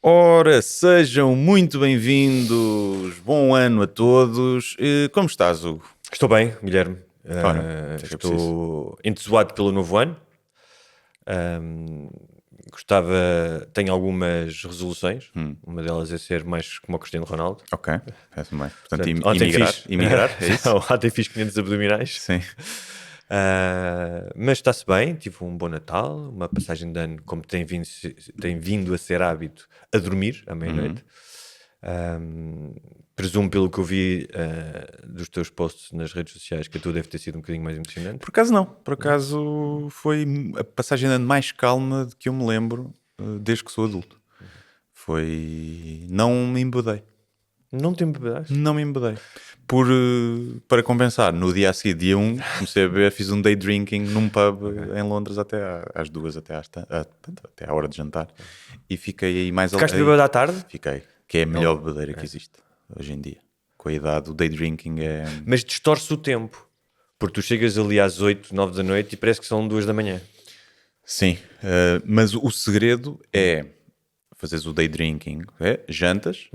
Ora, sejam muito bem-vindos, bom ano a todos. Como estás, Hugo? Estou bem, Guilherme. Ora, seja Estou entusiasmado pelo novo ano. Tenho algumas resoluções. Uma delas é ser mais como o Cristiano Ronaldo. Ok, parece-me bem. Portanto, Ontem imigrar, é isso? Ontem fiz 500 abdominais. Sim. Mas está-se bem, tive um bom Natal, uma passagem de ano, como tem vindo a ser hábito, a dormir à meia-noite. Presumo, pelo que eu vi dos teus posts nas redes sociais, que a tua deve ter sido um bocadinho mais emocionante. Por acaso não, por acaso foi a passagem de ano mais calma de que eu me lembro desde que sou adulto. Não me embebedei. Não te embebedaste? Não me embebedei. Para compensar, no dia a seguir, dia 1, comecei a beber, fiz um day drinking num pub em Londres até às 2, até à hora de jantar. E fiquei aí mais... Ficaste bêbado à tarde? Fiquei, que é a melhor bebedeira que existe hoje em dia. Com a idade, o day drinking é... Mas distorce o tempo. Porque tu chegas ali às 8, 9 da noite e parece que são 2 da manhã. Sim, mas o segredo é fazeres o day drinking, jantas,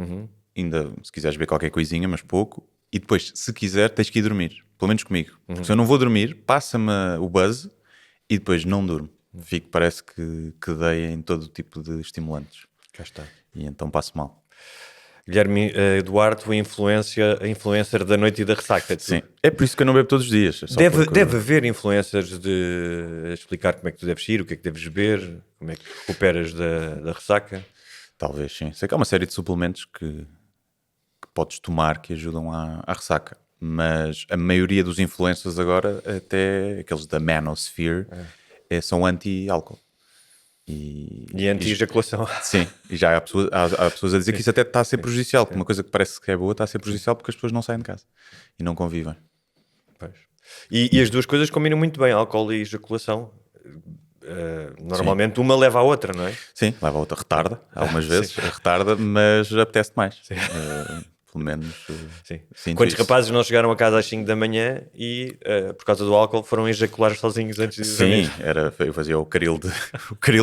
ainda se quiseres beber qualquer coisinha, mas pouco, e depois, se quiser, tens que ir dormir, pelo menos comigo. Porque se eu não vou dormir, passa-me o buzz e depois não durmo. Parece que dei em todo tipo de estimulantes. Cá está. E então passo mal. Guilherme Eduardo, a influencer da noite e da ressaca. Sim, é por isso que eu não bebo todos os dias. Deve haver influencers de explicar como é que tu deves ir, o que é que deves beber, como é que recuperas da ressaca. Talvez, sim. Sei que há uma série de suplementos que podes tomar que ajudam à ressaca. Mas a maioria dos influencers agora, até aqueles da Manosphere, são anti-álcool. E anti-ejaculação. Sim, e já há pessoas a dizer que isso até está a ser prejudicial, que uma coisa que parece que é boa está a ser prejudicial porque as pessoas não saem de casa e não convivem. Pois. E as duas coisas combinam muito bem, álcool e ejaculação. Normalmente uma leva à outra, não é? Sim, leva a outra, retarda, algumas vezes, retarda, mas apetece mais. Pelo menos. Sim. Quantos rapazes não chegaram a casa às 5 da manhã e, por causa do álcool, foram ejacular sozinhos antes de dormir? Sim, eu fazia o caril de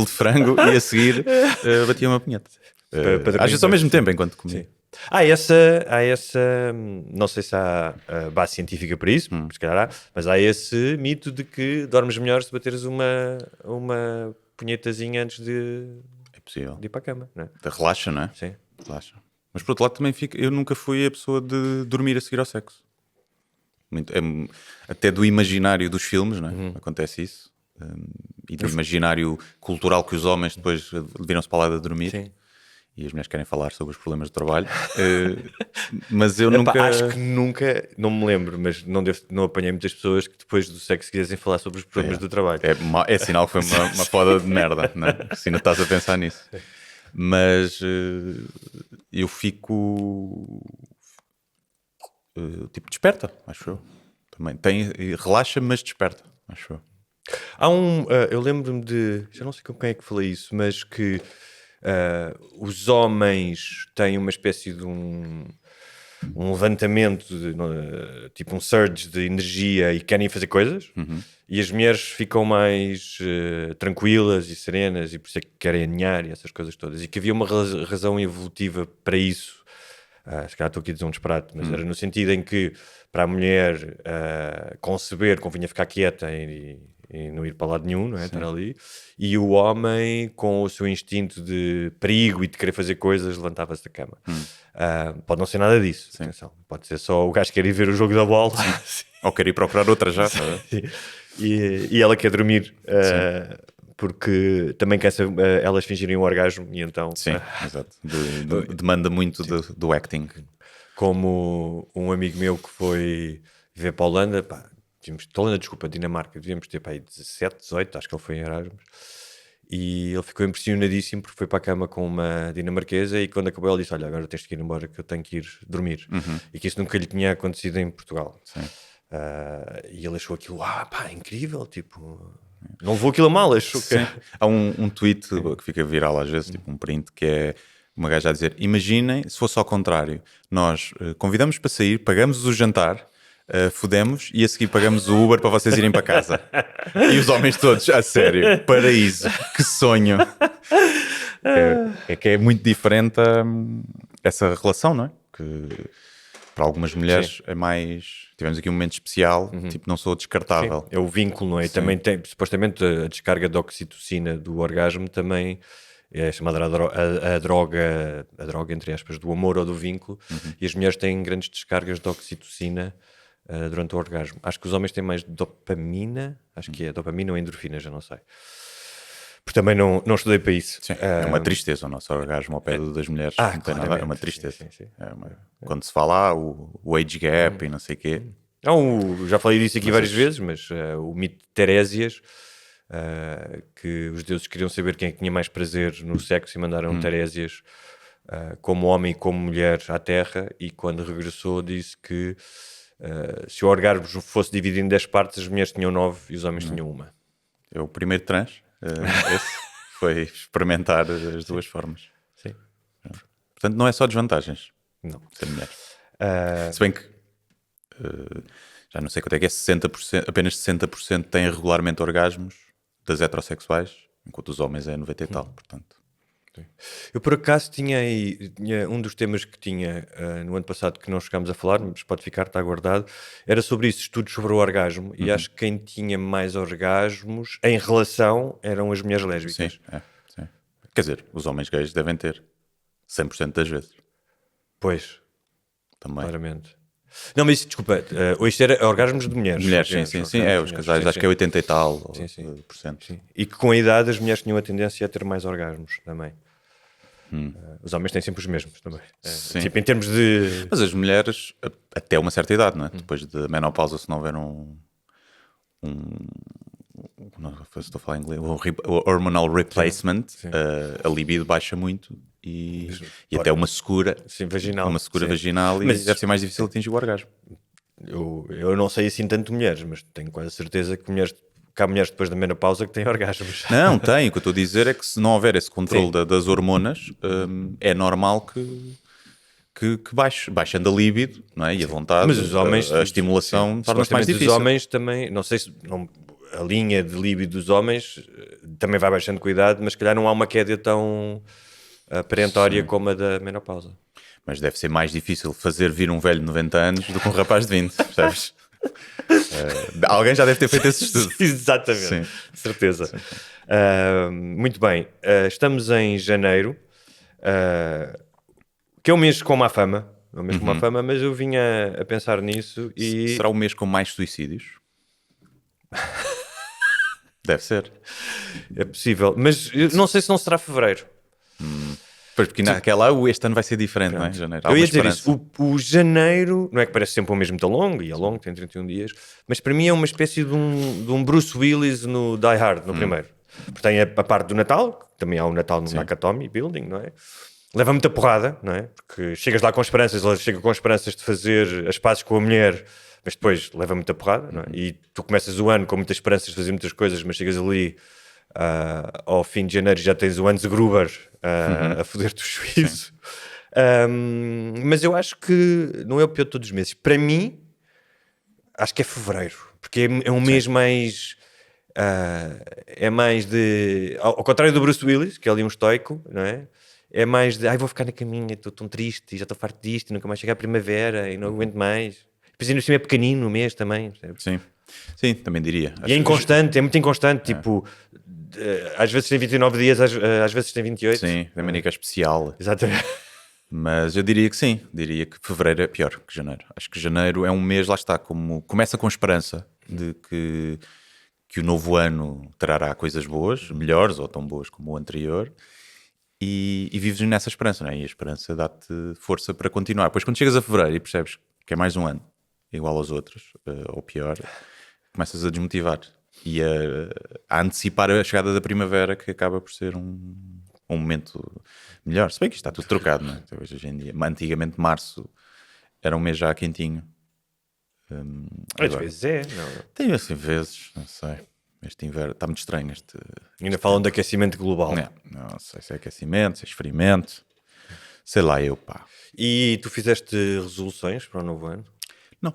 frango e a seguir batia uma punheta. Às vezes ao mesmo tempo, enquanto comia. Sim. Há essa, não sei se há base científica para isso, se calhar há, mas há esse mito de que dormes melhor se bateres uma punhetazinha antes de ir para a cama, não é? Relaxa, não é? Sim. Relaxa. Mas por outro lado também eu nunca fui a pessoa de dormir a seguir ao sexo. Até do imaginário dos filmes, não é? Acontece isso. E do imaginário cultural que os homens depois viram-se para lá de dormir. Sim. E as mulheres querem falar sobre os problemas de trabalho. Mas eu nunca... Acho que nunca, não me lembro, mas não apanhei muitas pessoas que depois do sexo quisessem falar sobre os problemas do trabalho. É sinal que foi uma foda de merda, não é? Se ainda estás a pensar nisso. Mas eu fico tipo desperta, acho eu. Também relaxa, mas desperta, acho eu. Eu lembro-me já não sei com quem é que falei isso, mas que os homens têm uma espécie de um levantamento, tipo um surge de energia e querem fazer coisas, e as mulheres ficam mais tranquilas e serenas e por isso é que querem aninhar e essas coisas todas, e que havia uma razão evolutiva para isso. Se calhar estou aqui a dizer um disparate, mas era no sentido em que para a mulher conceber convinha ficar quieta e não ir para lado nenhum, não é? Estar ali. E o homem, com o seu instinto de perigo e de querer fazer coisas, levantava-se da cama. Pode não ser nada disso, atenção. Pode ser só o gajo que quer ir ver o jogo da bola. Ou quer ir procurar outra já. E ela quer dormir, porque também cansa elas fingirem um orgasmo e então... Sim, exato. Demanda muito do acting. Como um amigo meu que foi viver para a Holanda, Dinamarca, devíamos ter para aí 17, 18, acho que ele foi em Erasmus, e ele ficou impressionadíssimo porque foi para a cama com uma dinamarquesa e quando acabou ele disse, olha, agora tens que ir embora que eu tenho que ir dormir. E que isso nunca lhe tinha acontecido em Portugal. E ele achou aquilo, incrível, tipo... Não levou aquilo a mal, achou que... Há um tweet que fica viral às vezes, tipo um print, que é uma gaja a dizer, imaginem se fosse ao contrário, nós convidamos para sair, pagamos o jantar, fodemos e a seguir pagamos o Uber para vocês irem para casa. E os homens todos, a sério, paraíso, que sonho. É que é muito diferente essa relação, não é? Que para algumas mulheres é mais... Tivemos aqui um momento especial, tipo, não sou descartável. É o vínculo, não é? E também tem, supostamente, a descarga de oxitocina do orgasmo também é chamada a droga, entre aspas, do amor ou do vínculo. E as mulheres têm grandes descargas de oxitocina durante o orgasmo. Acho que os homens têm mais dopamina, acho que é dopamina ou endorfina, já não sei. Porque também não estudei para isso. Sim, é uma tristeza o nosso orgasmo ao pé das mulheres. Não tem nada, é uma tristeza. Sim. Quando se fala o age gap e não sei o quê. Já falei disso aqui várias vezes, mas o mito de Terésias, que os deuses queriam saber quem é que tinha mais prazer no sexo e mandaram Terésias como homem e como mulher à Terra, e quando regressou disse que se o orgasmo fosse dividido em 10 partes, as mulheres tinham 9 e os homens tinham uma. É o primeiro trans. Esse foi experimentar as duas formas. Sim. Portanto, não é só desvantagens Não. ser mulher. Se bem que já não sei quanto é que é 60%, apenas 60% têm regularmente orgasmos das heterossexuais, enquanto os homens é 90 e tal, portanto. Eu por acaso tinha um dos temas que tinha no ano passado que não chegámos a falar, mas pode ficar, está guardado, era sobre isso, estudos sobre o orgasmo, e acho que quem tinha mais orgasmos em relação eram as mulheres lésbicas. Sim. Quer dizer, os homens gays devem ter 100% das vezes. Pois, Também. claramente. Não, mas isto era orgasmos de mulheres. Mulheres, sim. Os casais, acho que é 80 e tal por cento. Sim. E que com a idade as mulheres tinham a tendência a ter mais orgasmos também. Os homens têm sempre os mesmos também. Tipo, em termos de... Mas as mulheres, até uma certa idade, não é? Depois de menopausa, se não houver não, estou a falar em inglês, o hormonal replacement, a libido baixa muito e até uma secura, vaginal. Vaginal, e mas deve ser mais difícil atingir o orgasmo. Eu não sei assim tanto mulheres, mas tenho quase certeza que há mulheres depois da menopausa que têm orgasmos. Não, tem. O que eu estou a dizer é que se não houver esse controle das hormonas, é normal que baixando a libido, não é? E a vontade, mas os homens, a estimulação torna-se mais difícil. Os homens também, não sei se a linha de libido dos homens também vai baixando com a idade, mas se calhar não há uma queda tão perentória como a da menopausa. Mas deve ser mais difícil fazer vir um velho de 90 anos do que um rapaz de 20, percebes? Alguém já deve ter feito esse estudo. Exatamente, Sim. Certeza. Muito bem, estamos em janeiro, que é um mês com má fama. É um mês com má fama, mas eu vinha a pensar nisso e... Será o mês com mais suicídios? Deve ser. É possível, mas eu não sei se não será fevereiro. Pois, porque naquela, este ano vai ser diferente, não é? Janeiro. Eu ia dizer isso, o janeiro, não é que parece sempre um mês muito longo, e é longo, tem 31 dias, mas para mim é uma espécie de um Bruce Willis no Die Hard, no primeiro. Porque tem a parte do Natal, que também há o Natal no Nakatomi Building, não é? Leva muita porrada, não é? Porque chegas lá com esperanças, ela chega com esperanças de fazer as pazes com a mulher, mas depois leva muita porrada, não é? E tu começas o ano com muitas esperanças de fazer muitas coisas, mas chegas ali ao fim de janeiro já tens o Hans Gruber a foder-te o juízo. Mas eu acho que não é o pior de todos os meses. Para mim, acho que é fevereiro, porque é um mês mais... é mais de... Ao contrário do Bruce Willis, que é ali um estoico, não é? É mais de, vou ficar na caminha, estou tão triste, já estou farto disto, e nunca mais chega a primavera, e não aguento mais. Depois ainda é pequenino o mês também, percebes? Sim, também diria. E é inconstante, é muito inconstante, tipo, às vezes tem 29 dias, às vezes tem 28. Sim, da maneira especial. Exatamente. Mas eu diria que sim, diria que fevereiro é pior que janeiro. Acho que janeiro é um mês, lá está, como começa com esperança de que o novo ano trará coisas boas, melhores ou tão boas como o anterior, e vives nessa esperança, não é? E a esperança dá-te força para continuar. Depois quando chegas a fevereiro e percebes que é mais um ano, igual aos outros, ou pior, começas a desmotivar e a antecipar a chegada da primavera, que acaba por ser um momento melhor. Se bem que isto está tudo trocado, não é? Hoje em dia, antigamente março era um mês já quentinho. Às vezes é, não. Tem assim vezes, não sei. Este inverno está muito estranho. Ainda falam de aquecimento global. Não sei se é aquecimento, se é esfriamento. Sei lá eu, pá. E tu fizeste resoluções para o novo ano? Não.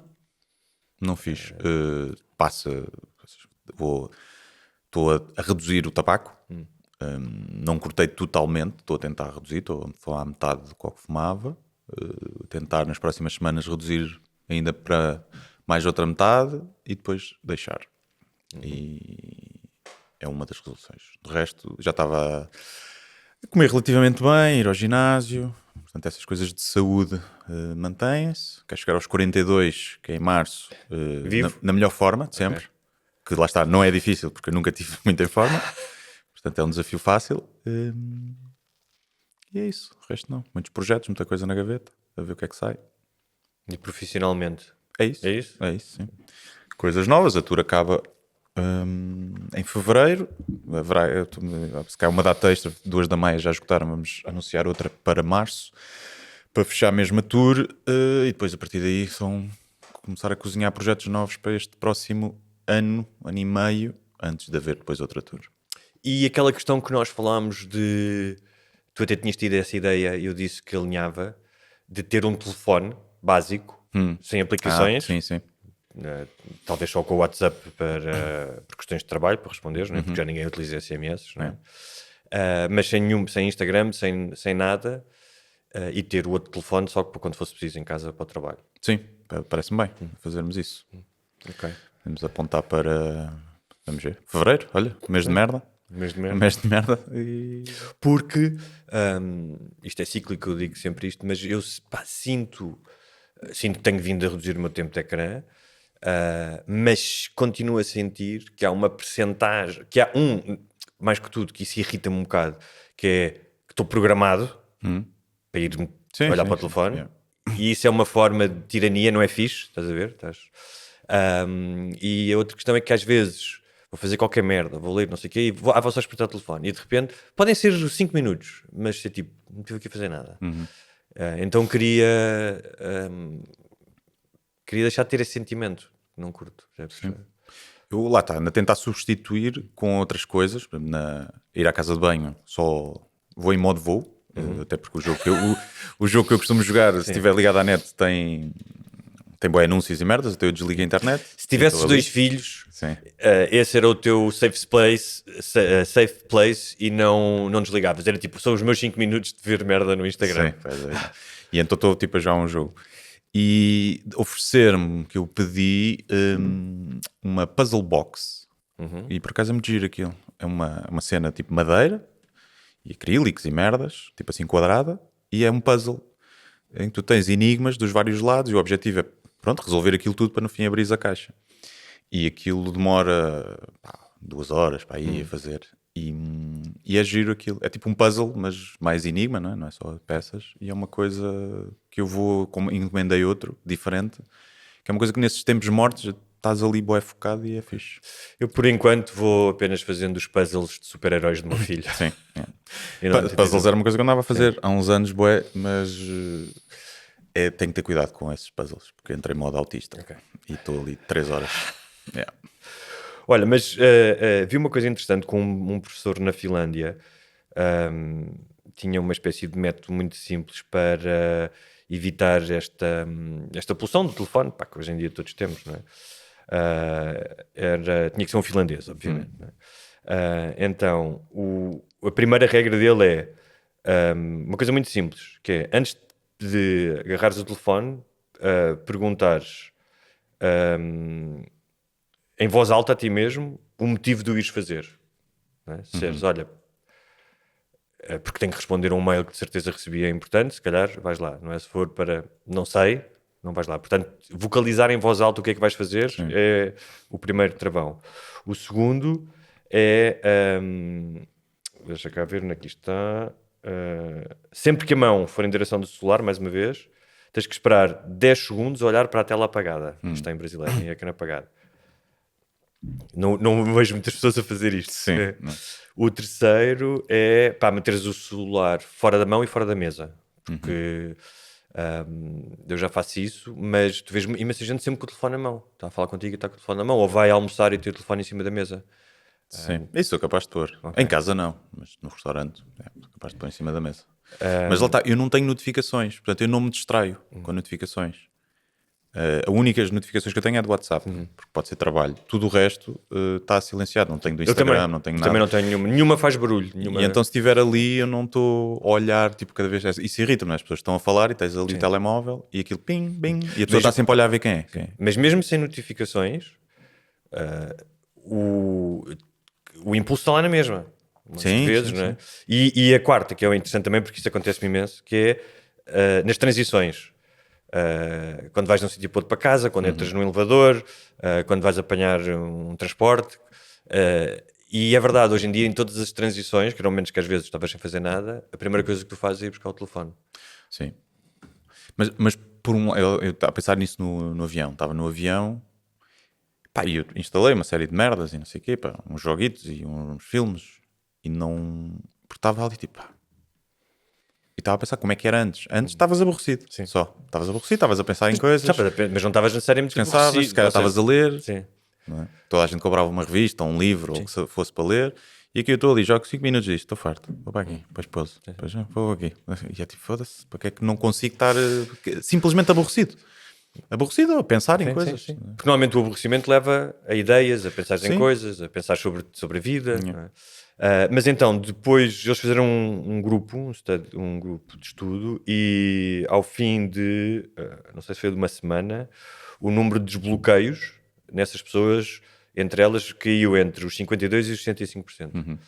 Não fiz. Estou a reduzir o tabaco. Não cortei totalmente, estou a tentar reduzir, estou a falar a metade do que fumava. Tentar nas próximas semanas reduzir ainda para mais outra metade e depois deixar. E é uma das resoluções. Do resto, já estava a comer relativamente bem, ir ao ginásio. Portanto, essas coisas de saúde mantêm-se. Quero chegar aos 42, que é em março, na melhor forma de sempre. Que lá está, não é difícil, porque eu nunca estive muito em forma. Portanto, é um desafio fácil. E é isso. O resto não. Muitos projetos, muita coisa na gaveta. A ver o que é que sai. E profissionalmente? É isso. É isso? É isso, sim. Coisas novas. A tour acaba em fevereiro. Haverá, se calhar uma data extra, 2 da Maia já esgotaram. Vamos anunciar outra para março. Para fechar mesmo a tour. E depois, a partir daí, começar a cozinhar projetos novos para este próximo ano e meio, antes de haver depois outra tour. E aquela questão que nós falámos de... Tu até tinhas tido essa ideia, e eu disse que alinhava, de ter um telefone básico, sem aplicações. Sim, sim. Talvez só com o WhatsApp por questões de trabalho, para responder, não é? Porque já ninguém utiliza SMS, não é? Mas sem Instagram, sem nada, e ter o outro telefone só para quando fosse preciso em casa para o trabalho. Sim, parece-me bem fazermos isso. Ok. Vamos apontar para, vamos ver, fevereiro, olha, mês de merda. Mês de merda. Mês de merda. E... Porque, isto é cíclico, eu digo sempre isto, mas eu sinto que tenho vindo a reduzir o meu tempo de ecrã, mas continuo a sentir que há uma percentagem, que há mais que tudo, que isso irrita-me um bocado, que é que estou programado para ir olhar para o telefone, yeah. e isso é uma forma de tirania, não é fixe, estás a ver? E a outra questão é que às vezes vou fazer qualquer merda, vou ler não sei o quê e vou só espreitar o telefone e de repente podem ser 5 minutos, mas ser tipo, não tive aqui a fazer nada. Então queria deixar de ter esse sentimento, não curto. Eu lá está, a tentar substituir com outras coisas, ir à casa de banho, só vou em modo voo, até porque o jogo que eu costumo jogar, se estiver ligado à net, tem bons anúncios e merdas, até eu desligo a internet. Se tivesses 2 filhos, esse era o teu safe place e não desligavas. Era tipo, são os meus 5 minutos de ver merda no Instagram. Sim, e então estou tipo a jogar um jogo. E oferecer-me, que eu pedi, uma puzzle box. E por acaso é muito giro aquilo. É uma cena tipo madeira e acrílicos e merdas, tipo assim quadrada, e é um puzzle em que tu tens enigmas dos vários lados e o objetivo é, pronto, resolver aquilo tudo para no fim abrires a caixa. E aquilo demora 2 horas para ir a fazer. E é giro aquilo. É tipo um puzzle, mas mais enigma, não é? Não é só peças. E é uma coisa que eu como encomendei outro, diferente, que é uma coisa que nesses tempos mortos estás ali bué focado e é fixe. Eu por enquanto vou apenas fazendo os puzzles de super-heróis do meu filho. Sim. Puzzles era uma coisa que eu andava a fazer há uns anos, bué, mas tenho que ter cuidado com esses puzzles, porque entrei em modo autista e estou ali 3 horas. Olha, mas vi uma coisa interessante com um professor na Finlândia. Tinha uma espécie de método muito simples para evitar esta poluição do telefone, que hoje em dia todos temos, não é? Tinha que ser um finlandês, obviamente. Não é? Então, a primeira regra dele é uma coisa muito simples, que é, antes de agarrares o telefone, perguntares em voz alta a ti mesmo o motivo de o ires fazer. Não é? Se disseres, olha, porque tenho que responder a um mail que de certeza recebi, é importante, se calhar vais lá. Não é? Se for para não sei, não vais lá. Portanto, vocalizar em voz alta o que é que vais fazer é o primeiro travão. O segundo é deixa cá ver onde é que isto está. Sempre que a mão for em direção do celular, mais uma vez, tens que esperar 10 segundos a olhar para a tela apagada. Isto está em brasileiro, em ecrã apagado. Não vejo muitas pessoas a fazer isto. Sim. O terceiro é meteres o celular fora da mão e fora da mesa. Porque eu já faço isso, mas tu vês imensa gente sempre com o telefone na mão. Está a falar contigo e está com o telefone na mão. Ou vai almoçar e tem o telefone em cima da mesa. Sim, isso sou capaz de pôr. Em casa não, mas no restaurante sou capaz de pôr em cima da mesa. Mas lá está, eu não tenho notificações, portanto eu não me distraio com notificações. A únicas notificações que eu tenho é do WhatsApp, porque pode ser trabalho. Tudo o resto está silenciado. Não tenho do Eu Instagram, também, não tenho eu nada. também não tenho nenhuma. Nenhuma faz barulho. Nenhuma... E então, se estiver ali, eu não estou a olhar, tipo, cada vez. Isso irrita-me, né? As pessoas estão a falar e tens ali o telemóvel e aquilo ping, bing, e a pessoa está sempre a olhar a ver quem é. Quem é. Mas mesmo sem notificações, o, o impulso está lá na mesma. Umas Sim, vezes, sim, não é? E a quarta, que é o interessante também, porque isto acontece imenso, que é nas transições. Quando vais de um sítio para outro para casa, quando entras num elevador, quando vais apanhar um transporte. E é verdade, hoje em dia, em todas as transições, que eram menos que às vezes estavas sem fazer nada, a primeira coisa que tu fazes é ir buscar o telefone. Sim. Mas por eu estava a pensar nisso no avião. Estava no avião, pá, e eu instalei uma série de merdas e não sei o quê, pá, uns joguitos e uns filmes, e não. Porque estava ali tipo. Pá, e estava a pensar como é que era antes. Antes estavas aborrecido. Sim. Só. Estavas aborrecido, estavas a pensar em coisas, Mas não estavas necessariamente descansavas, aborrecido, se calhar ou seja, estavas a ler. Sim. Não é? Toda a gente comprava uma revista, um livro, ou o que fosse para ler. E aqui eu estou ali, jogo 5 minutos disto, estou farto. Vou para aqui, depois pouso. Depois vou aqui. E é tipo, foda-se, porque é que não consigo estar simplesmente aborrecido? Aborrecido a pensar em coisas. Sim. Porque normalmente o aborrecimento leva a ideias, a pensar em Sim. coisas, a pensar sobre a vida. Não é? Mas então, depois eles fizeram um grupo de estudo e ao fim de, não sei se foi de uma semana, o número de desbloqueios nessas pessoas, entre elas, caiu entre os 52% e os 65%.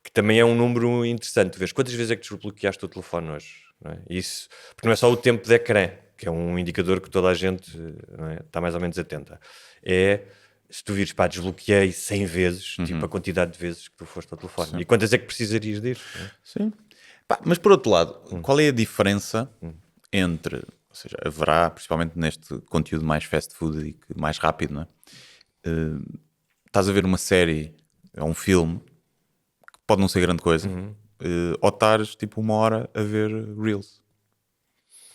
Que também é um número interessante. Vês quantas vezes é que desbloqueaste o telefone hoje? Não é? Isso, porque não é só o tempo de ecrã, que é um indicador que toda a gente não é, está mais ou menos atenta. É se tu vires, pá, desbloqueei 100 vezes, tipo a quantidade de vezes que tu foste ao telefone. Sim. E quantas é que precisarias disso? Não é? Sim. Pá, mas por outro lado, qual é a diferença entre, ou seja, haverá, principalmente neste conteúdo mais fast food e mais rápido, não é? Estás a ver uma série ou um filme que pode não ser grande coisa, ou estares tipo uma hora a ver Reels.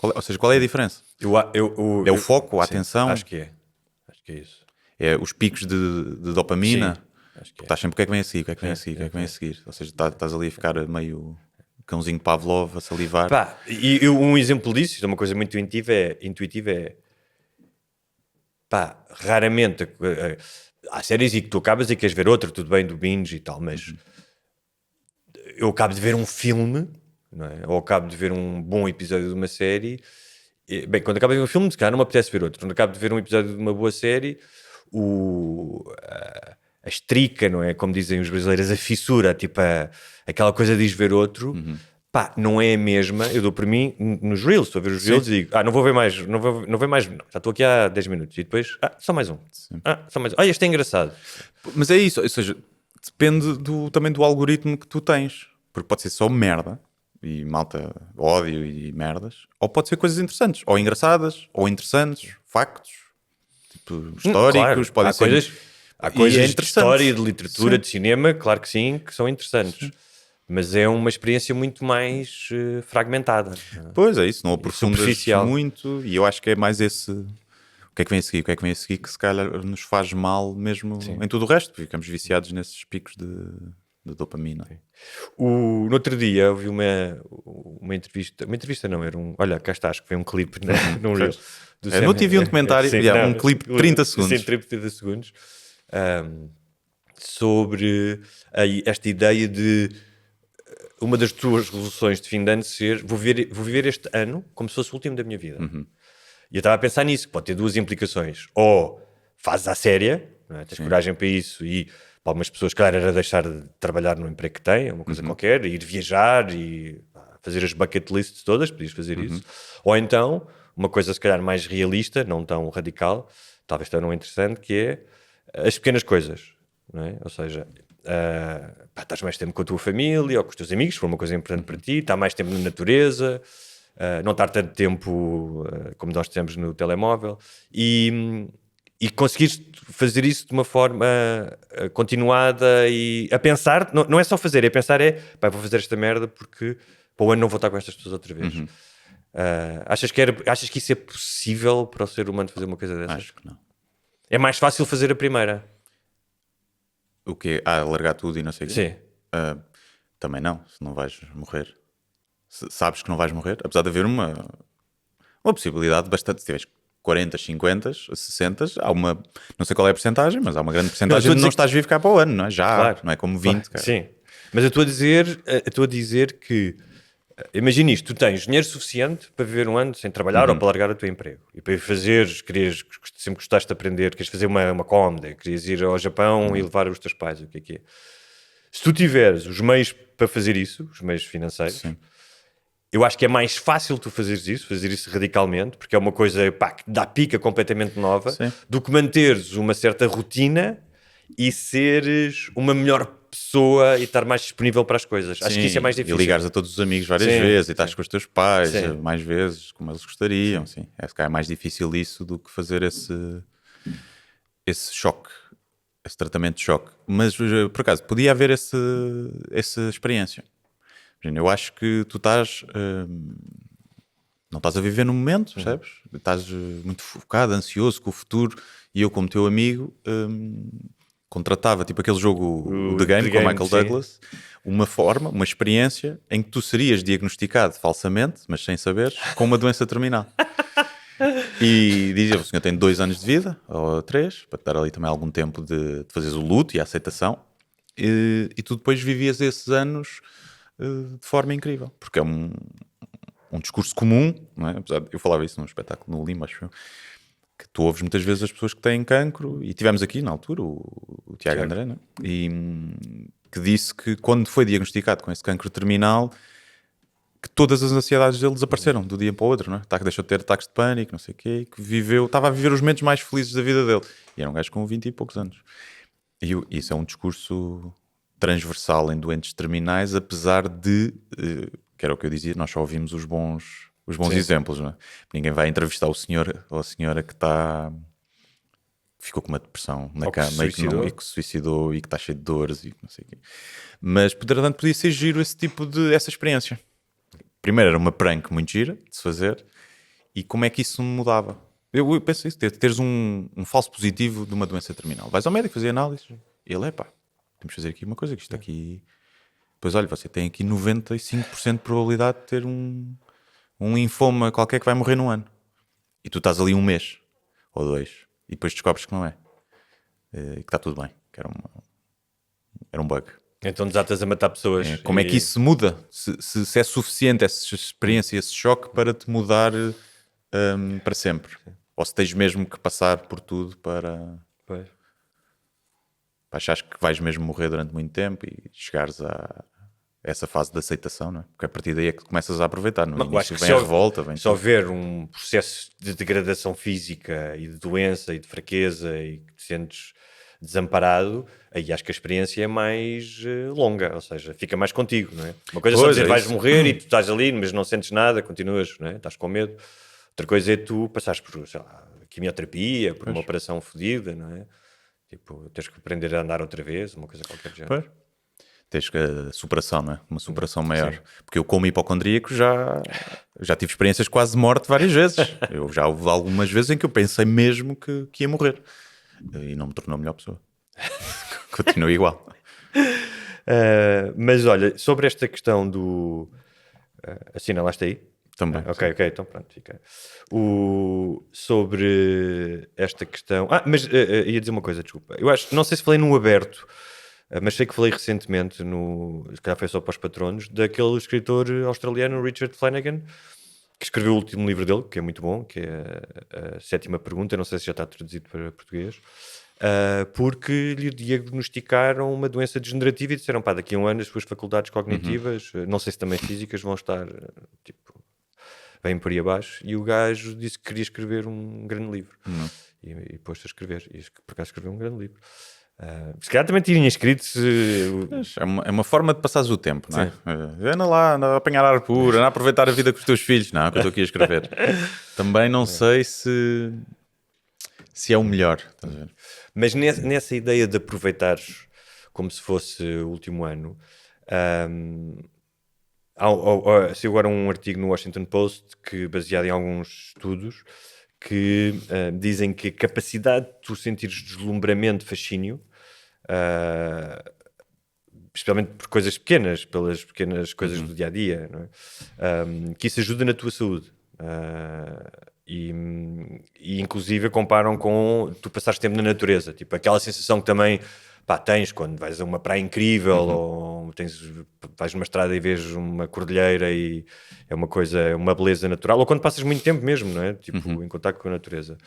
Ou seja, qual é a diferença? É o foco, a sim, atenção? Acho que é. Acho que é isso. É os picos de dopamina? Sim, acho que é. Estás sempre o que é que vem a seguir, o que é que vem a seguir, o que é que vem a seguir. Ou seja, estás ali a ficar meio cãozinho Pavlov a salivar. Pá, um exemplo disso, isto é uma coisa muito intuitiva, pá, raramente há séries e que tu acabas e queres ver outra, tudo bem, do binge e tal, mas eu acabo de ver um filme, não é? Ou acabo de ver um bom episódio de uma série. Bem, quando acabo de ver um filme, se calhar não me apetece ver outro. Quando acabo de ver um episódio de uma boa série, a estrica, não é? Como dizem os brasileiros, a fissura, tipo aquela coisa de ir ver outro. Pá, não é a mesma. Eu dou por mim nos Reels, estou a ver os Reels e digo, não vou ver mais, não vou mais, não. Já estou aqui há 10 minutos e depois, só mais um. Só mais um. Olha, este é engraçado. Mas é isso, ou seja, depende também do algoritmo que tu tens. Porque pode ser só merda e malta, ódio e merdas, ou pode ser coisas interessantes, ou engraçadas, ou interessantes, factos, tipo, históricos, Claro, podem há ser. coisas, há E coisas é de interessante. história, de literatura, Sim. de cinema, claro que sim, que são interessantes. Sim. Mas é uma experiência muito mais fragmentada. Pois é isso, não aprofundas superficial. muito, e eu acho que é mais esse. O que é que vem a seguir? O que é que vem a seguir que se calhar nos faz mal mesmo em tudo o resto? Ficamos viciados nesses picos de dopamina. No outro dia eu vi uma entrevista não, era um, olha, cá estás, que foi um clipe num Reel. Não tive um documentário, um clipe de 30 segundos. Sim, 30 segundos. Sobre esta ideia de uma das tuas resoluções de fim de ano ser vou viver este ano como se fosse o último da minha vida. E eu estava a pensar nisso, que pode ter duas implicações. Ou fazes à séria, não é? Tens coragem para isso e para algumas pessoas, claro, era deixar de trabalhar no emprego que têm, uma coisa qualquer, ir viajar e fazer as bucket lists todas, podias fazer isso. Ou então, uma coisa se calhar mais realista, não tão radical, talvez tão interessante, que é as pequenas coisas, não é? Ou seja, estás mais tempo com a tua família ou com os teus amigos, se for uma coisa importante para ti, estás mais tempo na natureza, não estar tanto tempo como nós temos no telemóvel e conseguires fazer isso de uma forma continuada e a pensar, não é só fazer, é pensar pá, vou fazer esta merda porque para o ano não vou estar com estas pessoas outra vez. Achas que isso é possível para o ser humano fazer uma coisa dessas? Acho que não. É mais fácil fazer a primeira. O quê? Largar tudo e não sei o quê? Sim. Também não, se não vais morrer. Sabes que não vais morrer, apesar de haver uma uma possibilidade bastante. Se tiveres 40, 50, 60, há uma. Não sei qual é a porcentagem, mas há uma grande porcentagem de não estás vivo cá para o ano, não é? Já, Claro, não é como 20, claro, cara. sim. Mas eu estou a dizer que, imagina isto, tu tens dinheiro suficiente para viver um ano sem trabalhar ou para largar o teu emprego. E para ir fazeres, sempre gostaste de aprender, queres fazer uma comedy, querias ir ao Japão e levar os teus pais, o que é. Se tu tiveres os meios para fazer isso, os meios financeiros, Sim. eu acho que é mais fácil tu fazer isso radicalmente, porque é uma coisa pá, que dá pica completamente nova, Sim. do que manteres uma certa rotina e seres uma melhor pessoa e estar mais disponível para as coisas. Acho que isso é mais E difícil. ligares a todos os amigos várias Sim, vezes e estás sim. com os teus pais Sim. mais vezes, como eles gostariam. Sim. É, se calhar é mais difícil isso do que fazer esse choque, esse tratamento de choque. Mas, por acaso, podia haver essa experiência. Imagina, eu acho que tu estás. Não estás a viver no momento, percebes? Estás muito focado, ansioso com o futuro. E eu, como teu amigo, contratava, tipo aquele jogo O The Game The com o Game, Michael sim. Douglas, uma forma, uma experiência em que tu serias diagnosticado falsamente, mas sem saberes, com uma doença terminal. E dizia, o senhor tem 2 anos de vida, ou 3, para te dar ali também algum tempo de fazeres o luto e a aceitação. E tu depois vivias esses anos de forma incrível, porque é um discurso comum, não é? Apesar de, eu falava isso num espetáculo no Lima, acho eu, que tu ouves muitas vezes as pessoas que têm cancro, e tivemos aqui na altura o Tiago André, não é? E que disse que quando foi diagnosticado com esse cancro terminal, que todas as ansiedades dele desapareceram do dia para o outro, não é? Que deixou de ter ataques de pânico, não sei o quê, que estava a viver os momentos mais felizes da vida dele. E era um gajo com 20 e poucos anos. E isso é um discurso transversal em doentes terminais, apesar de, que era o que eu dizia, nós só ouvimos os bons Sim. exemplos, não é? Ninguém vai entrevistar o senhor ou a senhora que ficou com uma depressão na Ou que se cama suicidou. e que se suicidou e que está cheio de dores e não sei o quê. Mas podia ser giro essa experiência. Primeiro era uma prank muito gira de se fazer, e como é que isso mudava? Eu penso isso, teres um falso positivo de uma doença terminal. Vais ao médico fazer análises e ele, temos de fazer aqui uma coisa, que isto aqui... Pois olha, você tem aqui 95% de probabilidade de ter um linfoma qualquer que vai morrer num ano. E tu estás ali 1 mês ou 2 e depois descobres que não é. E que está tudo bem, que era um bug. Então desatas a matar pessoas. Como é que isso muda? Se é suficiente essa experiência, esse choque para te mudar para sempre? Ou se tens mesmo que passar por tudo para Pois. achares que vais mesmo morrer durante muito tempo e chegares a essa fase de aceitação, não é? Porque a partir daí é que começas a aproveitar. No Eu acho início que vem a revolta, se houver um processo de degradação física e de doença e de fraqueza e que te sentes desamparado, aí acho que a experiência é mais longa, ou seja, fica mais contigo, não é? Uma coisa é só Pois, dizer é vais isso. morrer e tu estás ali, mas não sentes nada, continuas, não é? Estás com medo. Outra coisa é tu passares por, sei lá, quimioterapia, por uma operação fodida, não é? Tipo, tens que aprender a andar outra vez, uma coisa qualquer do género. Pois. Tens que a superação, não é? Uma superação maior. Sim. Porque eu, como hipocondríaco, já tive experiências quase de morte várias vezes. Eu já houve algumas vezes em que eu pensei mesmo que ia morrer. E não me tornou a melhor pessoa. Continuo igual. Mas olha, sobre esta questão do... assinalaste aí? Também. Ok, então pronto, fica. Sobre esta questão... mas ia dizer uma coisa, desculpa. Eu acho, não sei se falei no aberto, mas sei que falei recentemente, se calhar foi só para os patronos, daquele escritor australiano, Richard Flanagan, que escreveu o último livro dele, que é muito bom, que é a Sétima Pergunta, não sei se já está traduzido para português, porque lhe diagnosticaram uma doença degenerativa e disseram, daqui a um ano as suas faculdades cognitivas, não sei se também físicas, vão estar, tipo, bem por aí abaixo, e o gajo disse que queria escrever um grande livro. E pôs-se a escrever, e por acaso escreveu um grande livro. Se calhar também tinha escrito é uma forma de passares o tempo, não é? Anda lá, anda a apanhar ar puro, anda a aproveitar a vida com os teus filhos. Não, é o que eu estou aqui a escrever. Também não sei se é o melhor. Estás a ver? Mas nessa ideia de aproveitares como se fosse o último ano, saiu agora um artigo no Washington Post que, baseado em alguns estudos, que dizem que a capacidade de tu sentires deslumbramento, fascínio, especialmente por coisas pequenas, pelas pequenas coisas do dia-a-dia, não é? Que isso ajuda na tua saúde. E inclusive comparam com tu passares tempo na natureza, tipo aquela sensação que também pá, tens quando vais a uma praia incrível ou vais numa estrada e vês uma cordilheira e é uma coisa, é uma beleza natural, ou quando passas muito tempo mesmo, não é? Tipo, em contacto com a natureza.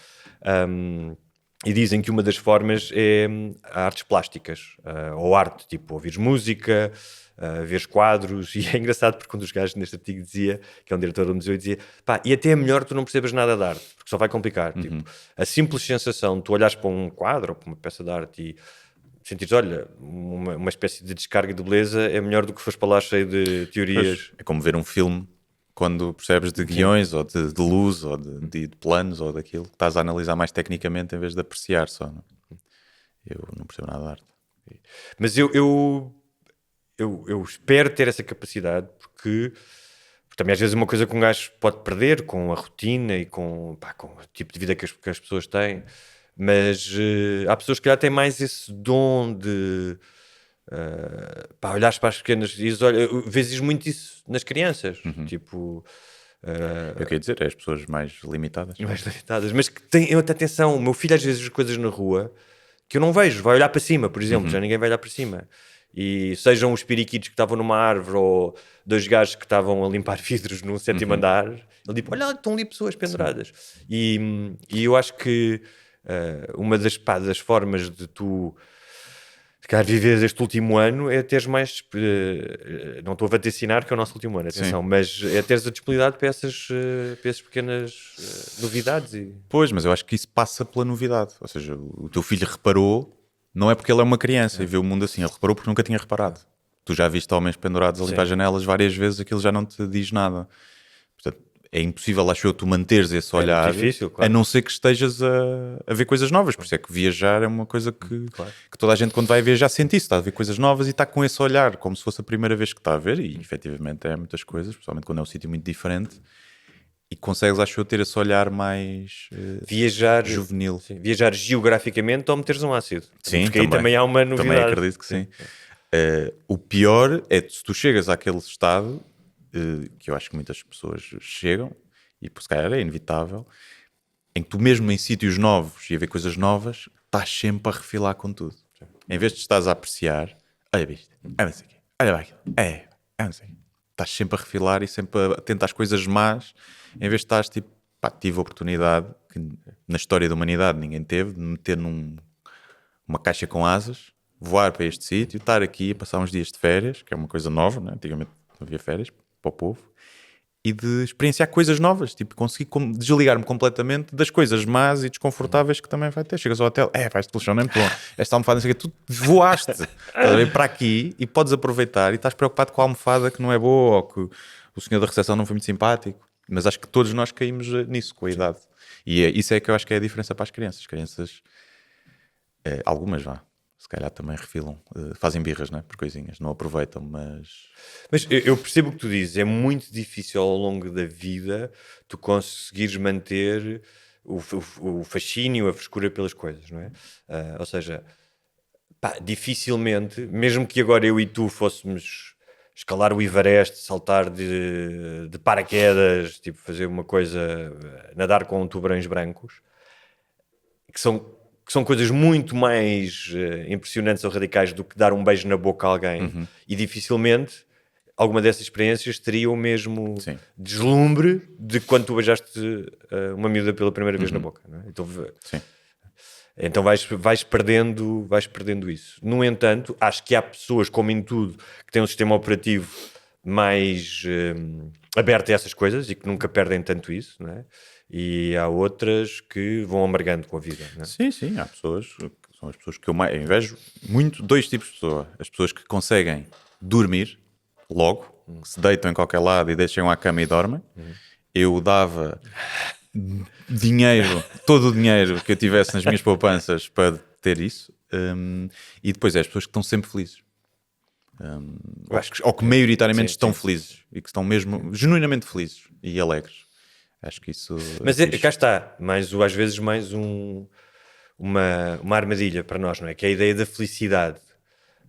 E dizem que uma das formas é artes plásticas, ou arte, tipo ouvires música, veres quadros, e é engraçado porque um dos gajos neste artigo dizia, que é um diretor do museu, e dizia, pá, e até é melhor tu não percebas nada de arte, porque só vai complicar. Tipo, a simples sensação de tu olhares para um quadro ou para uma peça de arte e sentires, olha, uma espécie de descarga de beleza é melhor do que fores para lá cheio de teorias. É como ver um filme quando percebes de guiões ou de luz ou de planos ou daquilo que estás a analisar mais tecnicamente em vez de apreciar só. Não? Eu não percebo nada de arte. Mas eu espero ter essa capacidade porque também às vezes é uma coisa que um gajo pode perder com a rotina e com o tipo de vida que as pessoas têm, mas há pessoas que já têm mais esse dom de olhares para as pequenas e dizes, olha, vezes muito isso nas crianças, tipo Eu queria dizer, é as pessoas mais limitadas. mais limitadas, mas que têm outra atenção. O meu filho às vezes vê coisas na rua que eu não vejo, vai olhar para cima, por exemplo, já ninguém vai olhar para cima. E sejam os periquitos que estavam numa árvore ou dois gajos que estavam a limpar vidros no sétimo andar, ele diz, olha, estão ali pessoas penduradas. E eu acho que uma das formas de tu se calhar viveres este último ano é teres mais não estou a vaticinar que é o nosso último ano, atenção, mas é teres a disponibilidade para essas pequenas novidades Pois, mas eu acho que isso passa pela novidade. Ou seja, o teu filho reparou, não é porque ele é uma criança e vê o mundo assim, ele reparou porque nunca tinha reparado. Tu já viste homens pendurados ali para as janelas várias vezes, aquilo já não te diz nada. Portanto, é impossível, acho eu, tu manteres esse olhar, difícil, claro. a não ser que estejas a ver coisas novas. Por isso é que viajar é uma coisa que toda a gente, quando vai viajar, sente isso. Está a ver coisas novas e está com esse olhar, como se fosse a primeira vez que está a ver. E efetivamente é muitas coisas, principalmente quando é um sítio muito diferente. E consegues, acho eu, ter esse olhar mais viajar juvenil. Sim, viajar geograficamente ou meteres um ácido. Sim, porque aí também há uma novidade. Também acredito que sim. O pior é se tu chegas àquele estado, que eu acho que muitas pessoas chegam, e por se calhar é inevitável, em que tu mesmo em sítios novos e a ver coisas novas, estás sempre a refilar com tudo. Em vez de estás a apreciar, olha isto, é não sei o quê, olha lá aquilo, é não sei o quê. Estás sempre a refilar e sempre a tentar as coisas más, em vez de estás tipo, pá, tive a oportunidade, que na história da humanidade ninguém teve, de me meter numa caixa com asas, voar para este sítio, estar aqui a passar uns dias de férias, que é uma coisa nova, né? Antigamente não havia férias para o povo, e de experienciar coisas novas, tipo, conseguir desligar-me completamente das coisas más e desconfortáveis que também vai ter. Chegas ao hotel, vais-te pelo chão, não é muito bom. Esta almofada, não sei o quê, tu voaste, estás a ver, para aqui e podes aproveitar e estás preocupado com a almofada que não é boa ou que o senhor da recepção não foi muito simpático. Mas acho que todos nós caímos nisso com a idade. E isso é que eu acho que é a diferença para as crianças. As crianças, algumas se calhar também refilam, fazem birras, né, por coisinhas, não aproveitam, mas eu percebo o que tu dizes, é muito difícil ao longo da vida tu conseguires manter o fascínio, a frescura pelas coisas, não é? Ou seja, dificilmente, mesmo que agora eu e tu fôssemos escalar o Everest, saltar de paraquedas, tipo fazer uma coisa, nadar com tubarões brancos, que são coisas muito mais impressionantes ou radicais do que dar um beijo na boca a alguém. E dificilmente alguma dessas experiências teria o mesmo deslumbre de quando tu beijaste uma miúda pela primeira vez na boca, não é? Então vais perdendo isso. No entanto, acho que há pessoas, como em tudo, que têm um sistema operativo mais aberto a essas coisas e que nunca perdem tanto isso, não é? E há outras que vão amargando com a vida, não é? Sim, há pessoas, são as pessoas que eu mais invejo muito, dois tipos de pessoa. As pessoas que conseguem dormir logo, que se deitam em qualquer lado e deixam à cama e dormem. Eu dava dinheiro, todo o dinheiro que eu tivesse nas minhas poupanças para ter isso. E depois é as pessoas que estão sempre felizes. Ou que maioritariamente estão felizes e que estão mesmo genuinamente felizes e alegres. Acho que isso. Mas cá está, às vezes mais uma armadilha para nós, não é? Que é a ideia da felicidade.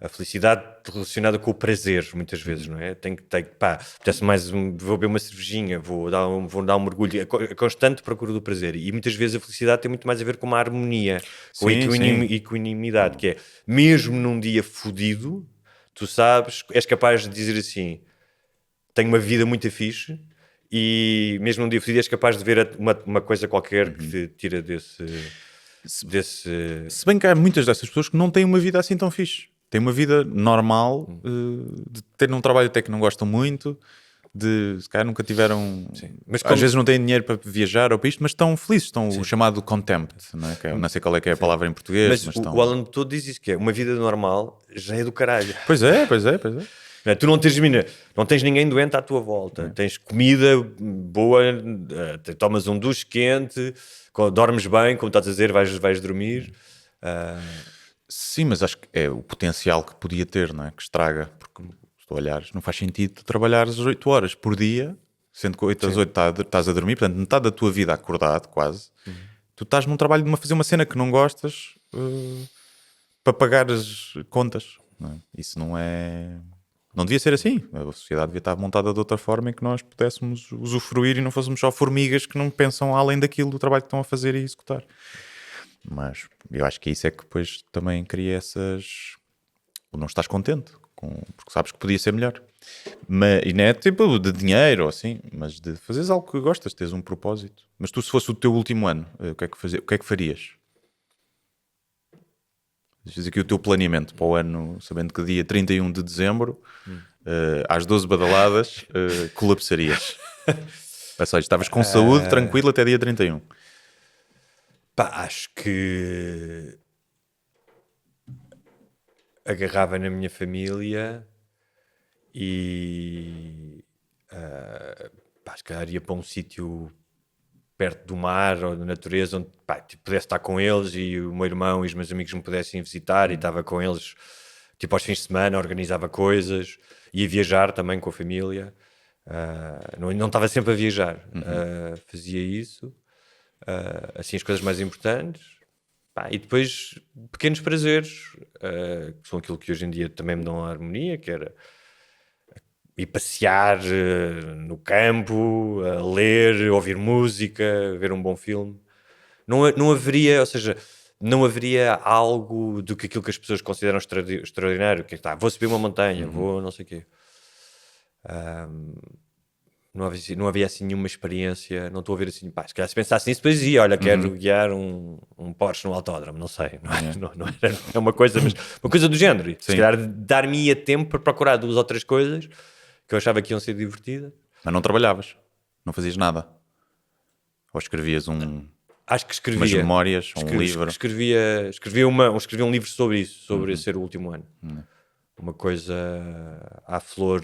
a felicidade relacionada com o prazer, muitas vezes, não é? Tenho que pá, apetece mais vou beber uma cervejinha, vou dar um mergulho, a constante procura do prazer. E muitas vezes a felicidade tem muito mais a ver com uma harmonia, com a Sim, sim. equanimidade, que é, mesmo num dia fodido, tu sabes, és capaz de dizer assim, tenho uma vida muito fixe, e mesmo num dia fodido és capaz de ver uma coisa qualquer que te tira desse... Se bem que há muitas dessas pessoas que não têm uma vida assim tão fixe. Têm uma vida normal, de ter um trabalho até que não gostam muito, de se calhar nunca tiveram. Mas Às vezes não têm dinheiro para viajar ou para isto, mas estão felizes, estão o chamado contempt, não é? Não sei qual é que é a palavra em português, Mas mas o estão. Alan todo diz isso, que é uma vida normal já é do caralho. Pois é, pois é, pois é. Não é? Tu não tens, mina, não tens ninguém doente à tua volta, tens comida boa, tomas um duche quente, dormes bem, como estás a dizer, vais dormir. Sim, mas acho que é o potencial que podia ter, não é? Que estraga, porque se tu olhares, não faz sentido tu trabalhares 8 horas por dia, sendo que 8 às 8 estás a dormir, portanto, metade da tua vida acordado, quase. Tu estás num trabalho de fazer uma cena que não gostas para pagar as contas, não é? Isso não é. Não devia ser assim. A sociedade devia estar montada de outra forma em que nós pudéssemos usufruir e não fôssemos só formigas que não pensam além daquilo do trabalho que estão a fazer e executar. Mas eu acho que isso é que depois também cria essas. Não estás contente, porque sabes que podia ser melhor. Mas, e não é tipo de dinheiro ou assim, mas de fazeres algo que gostas, teres um propósito. Mas tu, se fosse o teu último ano, o que é que farias? Diz aqui o teu planeamento para o ano, sabendo que dia 31 de dezembro, às 12 badaladas, colapsarias. Ou seja, estavas com saúde, tranquilo até dia 31. Pá, acho que agarrava na minha família e pá, se calhar ia para um sítio perto do mar ou da natureza onde pá, tipo, pudesse estar com eles e o meu irmão e os meus amigos me pudessem visitar e estava com eles tipo aos fins de semana, organizava coisas, ia viajar também com a família. Não estava sempre a viajar, fazia isso. Assim as coisas mais importantes. Pá, e depois pequenos prazeres, que são aquilo que hoje em dia também me dão a harmonia, que era ir passear no campo, ler, ouvir música, ver um bom filme. Não haveria, ou seja, não haveria algo do que aquilo que as pessoas consideram extraordinário, que é, vou subir uma montanha, vou não sei o quê. Não havia assim nenhuma experiência, não estou a ver assim, pá, se calhar se pensasse nisso, depois ia, olha, quero guiar um Porsche no autódromo, não sei, não era, é uma coisa, mas uma coisa do género. Se calhar dar-me-ia tempo para procurar 2 ou 3 coisas que eu achava que iam ser divertidas. Mas não trabalhavas, não fazias nada. Ou escrevias Acho que escrevia. umas memórias, ou um livro. Escrevia um livro sobre isso, sobre ser o último ano. Uma coisa à flor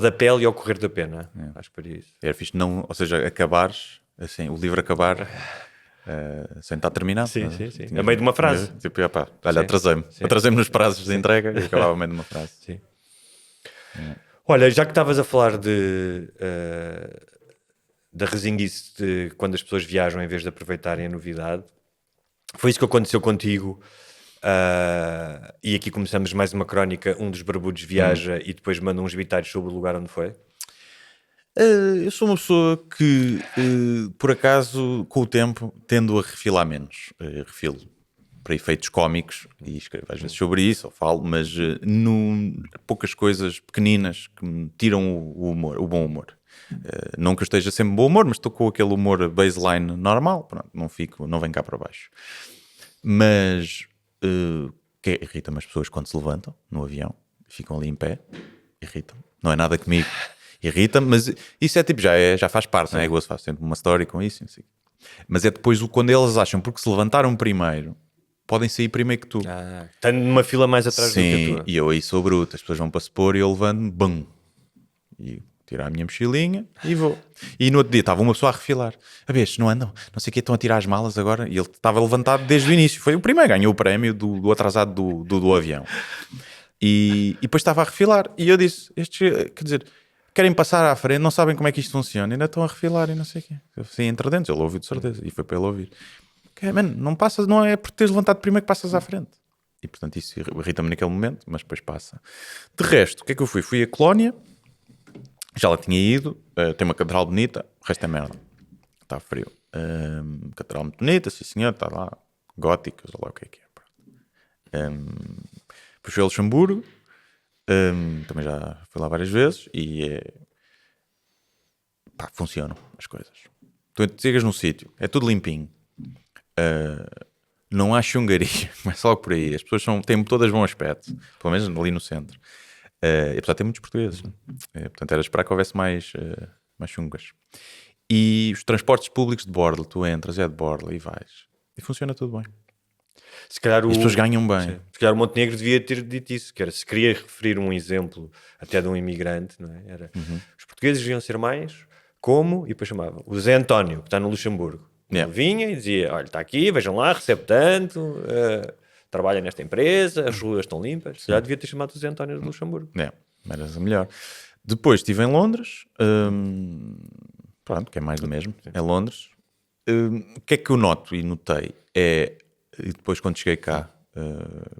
da pele e ao correr da pena. Acho que faria isso. Era fixe, não, ou seja, acabares, assim, o livro acabar sem estar terminado. Sim, não é? sim, sim. Tinhas- A meio de uma frase. Tipo, opá, olha, atrasei-me nos prazos de entrega e acabava a meio de uma frase. Sim. Olha, já que estavas a falar da resinguice de quando as pessoas viajam em vez de aproveitarem a novidade, foi isso que aconteceu contigo. E aqui começamos mais uma crónica. Um dos barbudos viaja e depois manda uns bitados sobre o lugar onde foi. Eu sou uma pessoa que, por acaso, com o tempo, tendo a refilar menos. Refilo para efeitos cómicos e escrevo às vezes sobre isso, ou falo, mas poucas coisas pequeninas que me tiram o humor, o bom humor. Não que eu esteja sempre bom humor, mas estou com aquele humor baseline normal, pronto, não vem cá para baixo. Mas que irrita-me as pessoas quando se levantam no avião, ficam ali em pé, irritam-me. Não é nada comigo, irrita-me, mas isso é tipo, já faz parte, não é? Eu faço sempre uma story com isso, assim. Mas é depois quando eles acham, porque se levantaram primeiro, podem sair primeiro que tu. Está numa fila mais atrás do que a Sim, tua. e eu aí sou bruto, as pessoas vão para se pôr e eu levanto-me, bum, e tiro a minha mochilinha e vou. E no outro dia estava uma pessoa a refilar, a ver, não andam, não sei o que, estão a tirar as malas agora, e ele estava levantado desde o início, foi o primeiro, ganhou o prémio do atrasado do avião. E depois estava a refilar, e eu disse, quer dizer, querem passar à frente, não sabem como é que isto funciona, ainda estão a refilar e não sei o quê. Assim, entre dentro, ele ouviu de certeza, e foi para ele ouvir. Mano, não é por teres levantado primeiro que passas à frente. E portanto isso irrita-me naquele momento, mas depois passa. De resto, o que é que eu fui? Fui a Colónia, já lá tinha ido, tem uma catedral bonita, o resto é merda. Está frio. Catedral muito bonita, sim senhor, está lá, góticas, ou lá o que é. Depois fui a Luxemburgo, também já fui lá várias vezes e pá, funcionam as coisas. Tu chegas num sítio, é tudo limpinho. Não há chungaria, mas logo por aí. As pessoas têm todas bom aspecto, pelo menos ali no centro. E apesar de ter muitos portugueses, né? Portanto, era esperar que houvesse mais chungas. E os transportes públicos de bordo, tu entras, é de bordo e vais. E funciona tudo bem. Se calhar E as pessoas ganham bem. Sim. Se calhar o Montenegro devia ter dito isso, que era, se queria referir um exemplo até de um imigrante, não é? Era, os portugueses deviam ser mais como, e depois chamava o Zé António, que está no Luxemburgo. Yeah. Ele vinha e dizia, olha, está aqui, vejam lá, recebe tanto, trabalha nesta empresa, as ruas estão limpas. Se calhar devia ter chamado o Zé António do Luxemburgo. Eras a melhor. Depois estive em Londres, pronto, que é mais do mesmo, é Londres. O que é que eu noto e notei e depois quando cheguei cá,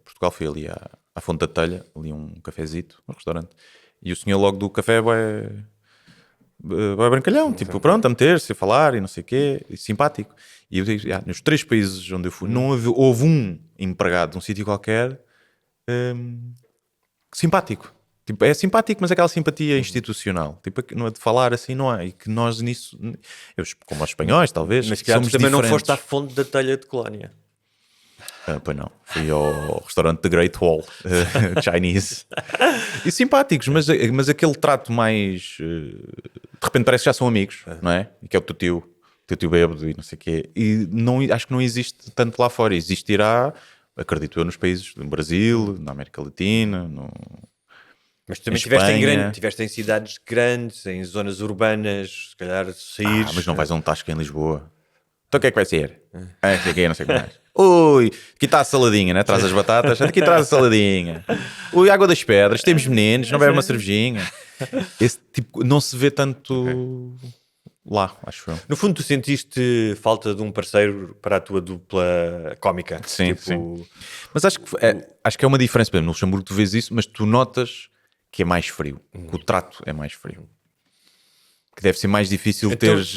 Portugal, fui ali à Fonte da Telha, ali um cafezito, um restaurante, e o senhor logo do café vai brancalhão, tipo, pronto, a meter-se, a falar e não sei o quê, e simpático. E eu digo, nos 3 países onde eu fui, não houve um empregado de um sítio qualquer simpático. Tipo, é simpático, mas é aquela simpatia institucional. Tipo, não é de falar assim, não há. E que nós nisso, como os espanhóis, talvez, Mas que somos também diferentes. não foste à Fonte da Telha de Colónia. Pois não, fui ao restaurante The Great Wall, Chinese. E simpáticos, mas aquele trato mais... de repente parece que já são amigos, não é? E que é o teu tio bêbado e não sei o quê. E acho que não existe tanto lá fora. Existirá, acredito eu, nos países do Brasil, na América Latina, Mas também Espanha. tiveste em cidades grandes, em zonas urbanas, se calhar saíres. Mas não vais a um Tasca em Lisboa. Então o que é que vai ser? Não sei o quê, não sei o que mais. Ui, aqui está a saladinha, né? Traz as batatas, aqui traz a saladinha. Ui, água das pedras, temos meninos, não bebe uma cervejinha. Esse tipo, não se vê tanto lá, acho eu. No fundo, tu sentiste falta de um parceiro para a tua dupla cómica. Sim, sim. Mas acho que é uma diferença. Por exemplo, no Luxemburgo tu vês isso, mas tu notas que é mais frio, que o trato é mais frio. Que deve ser mais difícil teres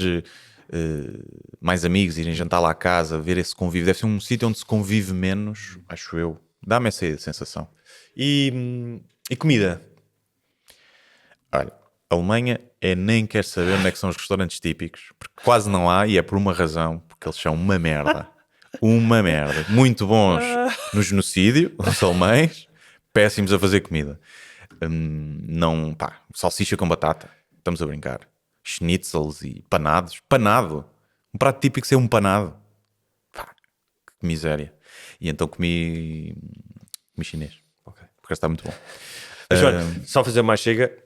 mais amigos, irem jantar lá à casa, ver esse convívio. Deve ser um sítio onde se convive menos, acho eu. Dá-me essa sensação. E comida? Olha, a Alemanha nem quer saber onde é que são os restaurantes típicos, porque quase não há, e é por uma razão, porque eles são uma merda. Uma merda. Muito bons no genocídio, os alemães, péssimos a fazer comida. Não, pá, salsicha com batata, estamos a brincar. Schnitzels e panados. Panado. Um prato típico ser um panado. Pá, que miséria. E então comi chinês. Okay. Porque está muito bom. Mas olha, só fazer mais chega,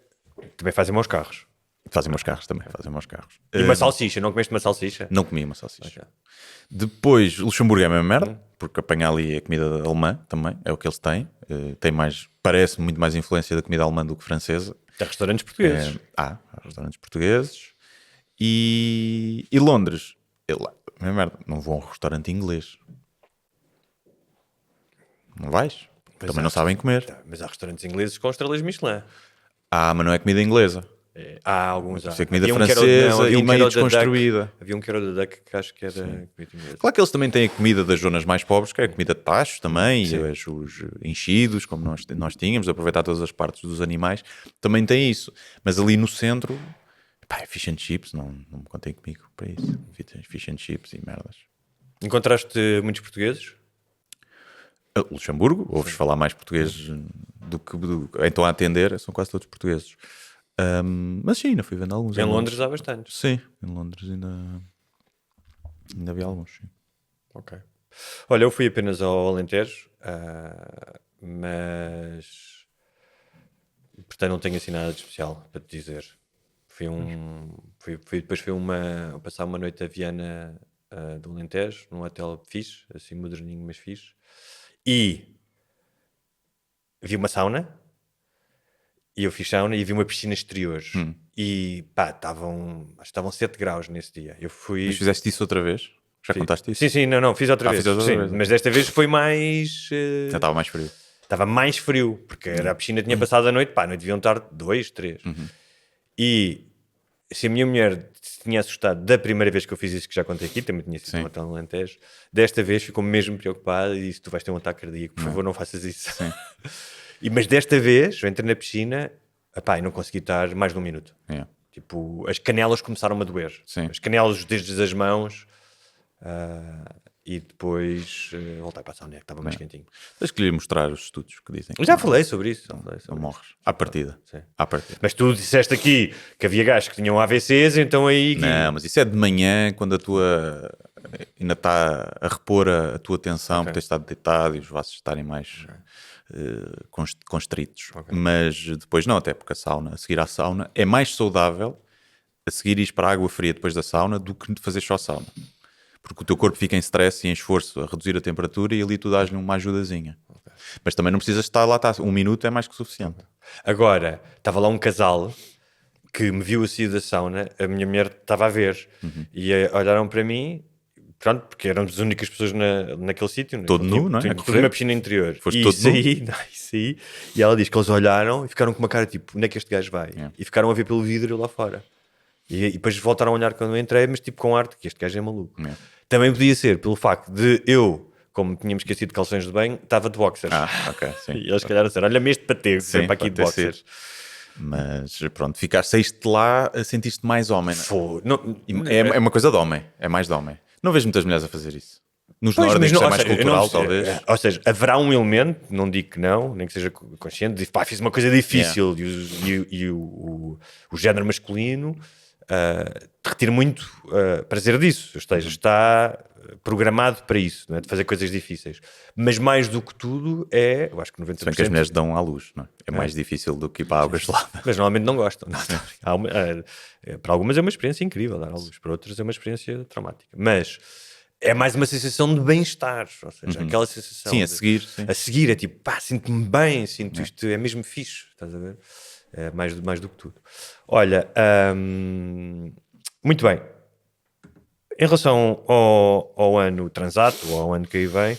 também fazem maus carros. Fazem maus carros também, fazem maus carros. E uma salsicha, não comeste uma salsicha? Não comi uma salsicha. Okay. Depois, Luxemburgo é a mesma merda, porque apanha ali a comida alemã também, é o que eles têm. Tem mais, parece muito mais influência da comida alemã do que francesa. Há restaurantes portugueses. Há restaurantes portugueses. E Londres, mesma merda, não vou a um restaurante inglês. Não vais? Pois também não sabem comer. Mas há restaurantes ingleses com estrelas Michelin. Mas não é comida inglesa. Há alguns. Isso é comida francesa e meio desconstruída. Havia um que era o da Duck que acho que era comida inglesa. Claro que eles também têm a comida das zonas mais pobres, que é a comida de tachos também, e os enchidos, como nós tínhamos, aproveitar todas as partes dos animais, também tem isso. Mas ali no centro, pá, fish and chips, não me contem comigo para isso. Fish and chips e merdas. Encontraste muitos portugueses? Luxemburgo, ouves falar mais português do que... Então a atender, são quase todos portugueses. Mas sim, ainda fui vendo alguns. Em Londres há bastantes. Sim, em Londres ainda vi alguns, sim. Ok. Olha, eu fui apenas ao Alentejo, mas portanto não tenho assim nada de especial para te dizer. Depois fui passar uma noite a Viana do Alentejo, num hotel fixe, assim moderninho, mas fixe. E vi uma sauna. E eu fiz sauna e vi uma piscina exterior. E pá, acho que estavam 7 graus nesse dia. Mas fizeste isso outra vez? Já contaste isso? Sim, sim, não, fiz outra vez. fizeste outra Sim, vez. mas desta vez foi mais... Já estava mais frio. Estava mais frio, porque a piscina tinha passado a noite, pá, a noite deviam estar 2, 3. E se a minha mulher se tinha assustado da primeira vez que eu fiz isso, que já contei aqui, também tinha sido Sim. um hotel no Alentejo, desta vez ficou mesmo preocupada e disse: tu vais ter um ataque cardíaco, por favor, não faças isso. Sim. Mas desta vez, eu entrei na piscina, epá, e não consegui estar mais de um minuto. Yeah. Tipo, as canelas começaram a doer. Sim. As canelas desde as mãos. E depois voltei para a sauna, que estava mais quentinho. Tens que lhe mostrar os estudos que dizem. Já falei sobre isso. Não morres. À partida. Sim. À partida. Mas tu disseste aqui que havia gajos que tinham AVCs, então aí... Não, mas isso é de manhã, quando a tua ainda está a repor a tua atenção, por ter estado deitado e os vasos estarem mais constritos. Mas depois não, até porque a sauna, a seguir à sauna, é mais saudável a seguir ir para a água fria depois da sauna do que fazer só sauna. Porque o teu corpo fica em stress e em esforço a reduzir a temperatura e ali tu dás-lhe uma ajudazinha. Mas também não precisas estar lá, um minuto é mais que suficiente. Agora, estava lá um casal que me viu a sair da sauna, a minha mulher estava a ver e olharam para mim, pronto, porque éramos as únicas pessoas naquele sítio. Todo nu, não é? A Tinha correr. uma piscina interior. Foste E todo nu? saí, e ela diz que eles olharam e ficaram com uma cara tipo, onde é que este gajo vai? Yeah. E ficaram a ver pelo vidro lá fora. E depois voltaram a olhar quando eu entrei, mas tipo com arte, que este gajo é maluco. Yeah. Também podia ser pelo facto de eu, como tínhamos esquecido de calções de banho, estava de boxers. Ok, sim. E eles se calhar disseram, olha-me este patego, Sim, vem para aqui de pode ter boxers. Mas pronto, saíste lá, sentiste mais homem. Não é? Pô, não, É uma coisa de homem, é mais de homem. Não vejo muitas mulheres a fazer isso. Nos Pois, nórdicos mas é não, mais ou seja, eu cultural, não- talvez. Ou seja, haverá um elemento, não digo que não, nem que seja consciente, de pá, fiz uma coisa difícil e o género masculino retira muito prazer disso, ou seja, está programado para isso, não é? De fazer coisas difíceis. Mas mais do que tudo eu acho que 90%... Se bem que as mulheres dão à luz, não é? É mais difícil do que ir para a água gelada. Mas normalmente não gostam. Não, para algumas é uma experiência incrível dar à luz, para outras é uma experiência traumática. Mas é mais uma sensação de bem-estar, ou seja, aquela sensação Sim, a seguir. Sim. a seguir é tipo, pá, sinto-me bem, sinto isto, é mesmo fixe, estás a ver? É mais do que tudo. Olha, muito bem. Em relação ao ano transato, ou ao ano que aí vem,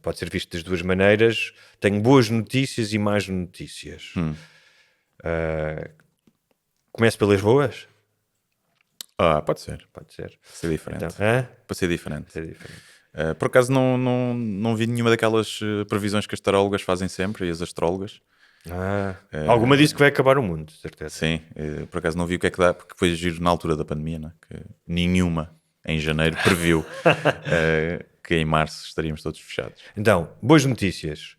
pode ser visto das duas maneiras. Tenho boas notícias e más notícias. Começo pelas boas? Pode ser. Pode ser. Para ser diferente. Então, Para ser diferente. ser diferente. Por acaso não vi nenhuma daquelas previsões que as tarólogas fazem sempre e as astrólogas. Alguma disse que vai acabar o mundo, certeza. Sim, por acaso não vi o que é que dá, porque foi giro na altura da pandemia, não é? Que nenhuma em janeiro previu que em março estaríamos todos fechados. Então, boas notícias.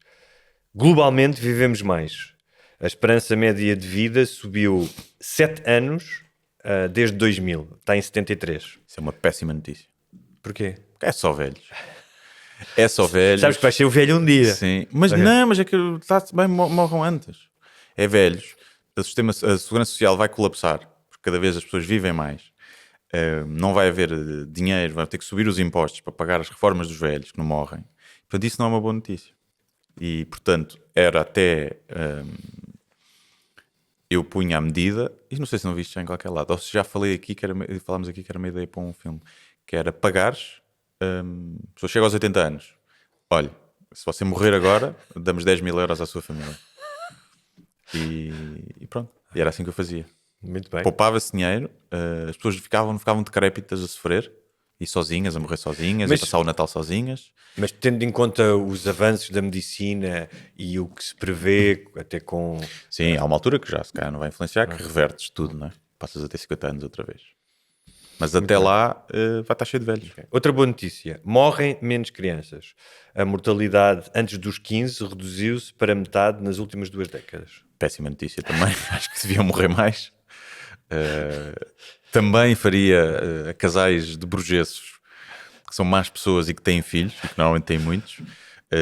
Globalmente vivemos mais. A esperança média de vida subiu 7 anos desde 2000. Está em 73. Isso é uma péssima notícia. Porquê? Porque é só velhos. É só velhos. Sabes que vais ser o velho um dia. Sim, mas não, mas é que bem, morram antes. É velhos. A segurança social vai colapsar, porque cada vez as pessoas vivem mais. Não vai haver dinheiro, vai ter que subir os impostos para pagar as reformas dos velhos que não morrem. Portanto, isso não é uma boa notícia. E, portanto, era até... eu punha a medida, e não sei se não viste já em qualquer lado, ou se já falei aqui, falámos aqui que era uma ideia para um filme, que era pagares, a pessoa chega aos 80 anos, olha, se você morrer agora, damos 10 mil euros à sua família. E pronto, e era assim que eu fazia. Muito bem. Poupava-se dinheiro, as pessoas não ficavam decrépitas a sofrer, e sozinhas, a morrer sozinhas, a passar o Natal sozinhas. Mas tendo em conta os avanços da medicina e o que se prevê, até com... Sim, há uma altura que já se calhar não vai influenciar, que revertes tudo, não é? Passas a ter 50 anos outra vez. Mas até lá vai estar cheio de velhos. Outra boa notícia. Morrem menos crianças. A mortalidade antes dos 15 reduziu-se para metade nas últimas 2 décadas. Péssima notícia também. Acho que deviam morrer mais. Também faria a casais de burgueses que são más pessoas e que têm filhos, e que normalmente têm muitos.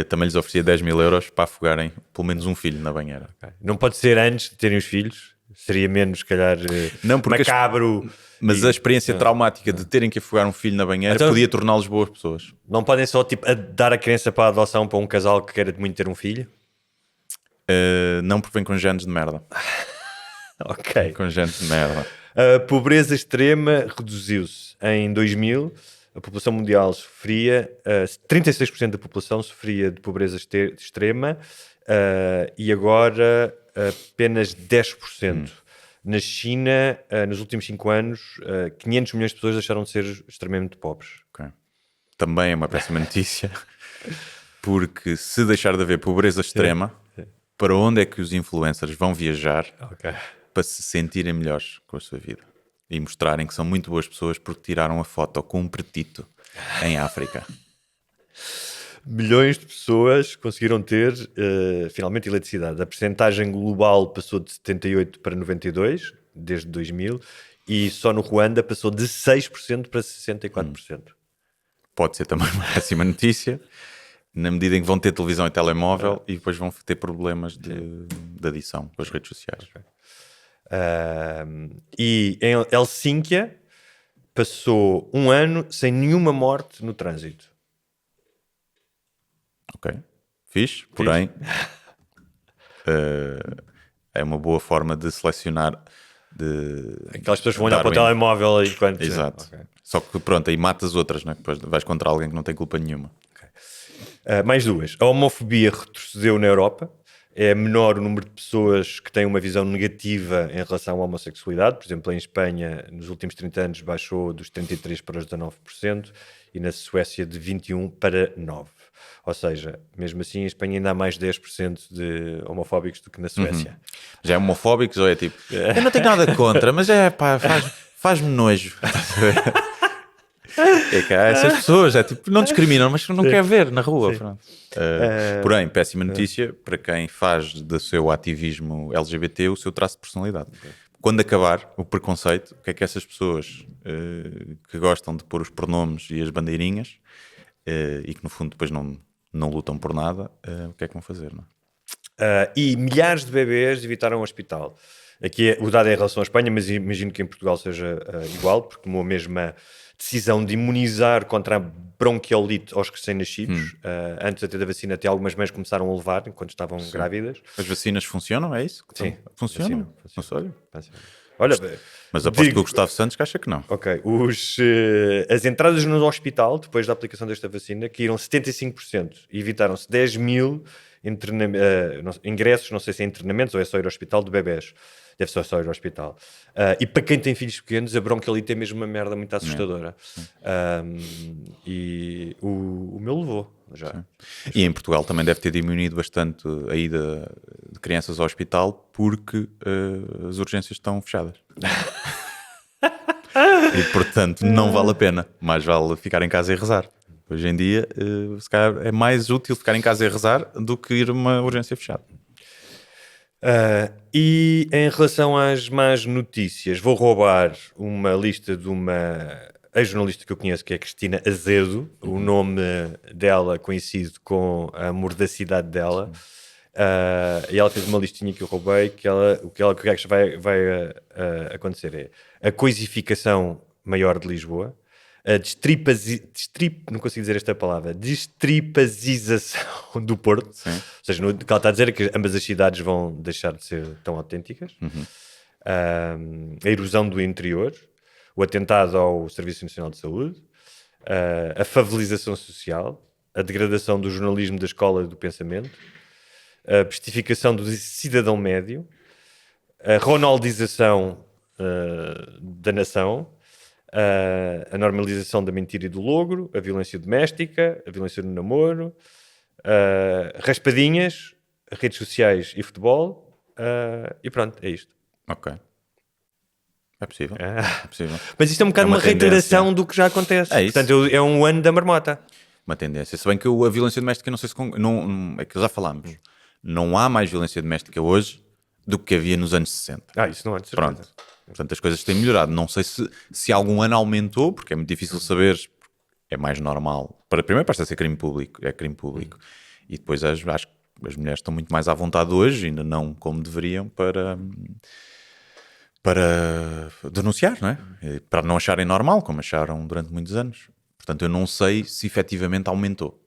Também lhes oferecia 10 mil euros para afogarem pelo menos um filho na banheira. Não pode ser antes de terem os filhos? Seria menos, se calhar, Não, porque macabro. Mas a experiência traumática de terem que afogar um filho na banheira Então, podia torná-los boas pessoas. Não podem só tipo, dar a criança para a adoção para um casal que queira muito ter um filho? Não, porque vem com genes de merda. Ok. Com genes de merda. A pobreza extrema reduziu-se em 2000 a população mundial sofria, 36% da população sofria de pobreza extrema, e agora apenas 10%. Na China, nos últimos 5 anos, 500 milhões de pessoas deixaram de ser extremamente pobres. Ok. Também é uma péssima notícia, porque se deixar de haver pobreza extrema, para onde é que os influencers vão viajar para se sentirem melhores com a sua vida? E mostrarem que são muito boas pessoas porque tiraram a foto com um pretito em África. Milhões de pessoas conseguiram ter finalmente eletricidade. A percentagem global passou de 78% para 92%, desde 2000, e só no Ruanda passou de 6% para 64%. Pode ser também uma péssima notícia, na medida em que vão ter televisão e telemóvel e depois vão ter problemas de adição com as redes sociais. E em Helsínquia passou 1 ano sem nenhuma morte no trânsito. Ok, fixe, porém é uma boa forma de selecionar aquelas pessoas que vão olhar para o telemóvel enquanto... Exato. Okay. Só que pronto, aí matas outras, né? Depois vais contra alguém que não tem culpa nenhuma. Mais 2. A homofobia retrocedeu na Europa. É menor o número de pessoas que têm uma visão negativa em relação à homossexualidade. Por exemplo, em Espanha, nos últimos 30 anos, baixou dos 33% para os 19%, e na Suécia de 21% para 9%. Ou seja, mesmo assim, em Espanha ainda há mais 10% de homofóbicos do que na Suécia. Já é homofóbicos ou é tipo, eu não tenho nada contra, mas faz-me nojo. É que há essas pessoas, é tipo, não discriminam, mas não quer ver na rua. Porém, péssima notícia para quem faz do seu ativismo LGBT o seu traço de personalidade. Quando acabar o preconceito, o que é que essas pessoas que gostam de pôr os pronomes e as bandeirinhas e que no fundo depois não lutam por nada, o que é que vão fazer? Não? E milhares de bebês evitaram o hospital. Aqui o dado é em relação à Espanha, mas imagino que em Portugal seja igual, porque tomou a mesma decisão de imunizar contra a bronquiolite aos recém-nascidos. Antes até da vacina, até algumas mães começaram a levar enquanto estavam grávidas. As vacinas funcionam, é isso? Sim. Funcionam? Não sei. Olha, mas aposto que o Gustavo Santos que acha que não. Ok. As entradas no hospital, depois da aplicação desta vacina, caíram 75% e evitaram-se 10 mil ingressos, não sei se é internamentos ou é só ir ao hospital, de bebés. Deve ser só ir ao hospital. E para quem tem filhos pequenos, a bronquiolite é mesmo uma merda muito assustadora. E o meu levou já. E em Portugal também deve ter diminuído bastante a ida de crianças ao hospital porque as urgências estão fechadas. E portanto não vale a pena. Mais vale ficar em casa e rezar. Hoje em dia, se calhar é mais útil ficar em casa e rezar do que ir a uma urgência fechada. E em relação às más notícias, vou roubar uma lista de uma ex-jornalista que eu conheço, que é Cristina Azedo, o nome dela coincide com a mordacidade dela, e ela fez uma listinha que eu roubei, o que ela acha vai acontecer é a coisificação maior de Lisboa, a não consigo dizer esta palavra, destripazização do Porto. Sim. Ou seja, o que ela está a dizer é que ambas as cidades vão deixar de ser tão autênticas. A erosão do interior, o atentado ao Serviço Nacional de Saúde, a favelização social, a degradação do jornalismo da escola e do pensamento, a bestificação do cidadão médio, a ronaldização da nação, a normalização da mentira e do logro, a violência doméstica, a violência no namoro, raspadinhas, redes sociais e futebol, e pronto, é isto. Ok. É possível. É possível. Mas isto é um bocado uma reiteração do que já acontece. Portanto, é um ano da marmota. Uma tendência. Se bem que a violência doméstica, não sei se... é que já falámos. Não há mais violência doméstica hoje do que havia nos anos 60. Isso não há de certeza. Pronto. Portanto, as coisas têm melhorado. Não sei se algum ano aumentou, porque é muito difícil saber. É mais normal. Primeiro parece ser crime público. É crime público. E depois acho que as mulheres estão muito mais à vontade hoje, ainda não como deveriam, para denunciar, não é? Para não acharem normal, como acharam durante muitos anos. Portanto, eu não sei se efetivamente aumentou.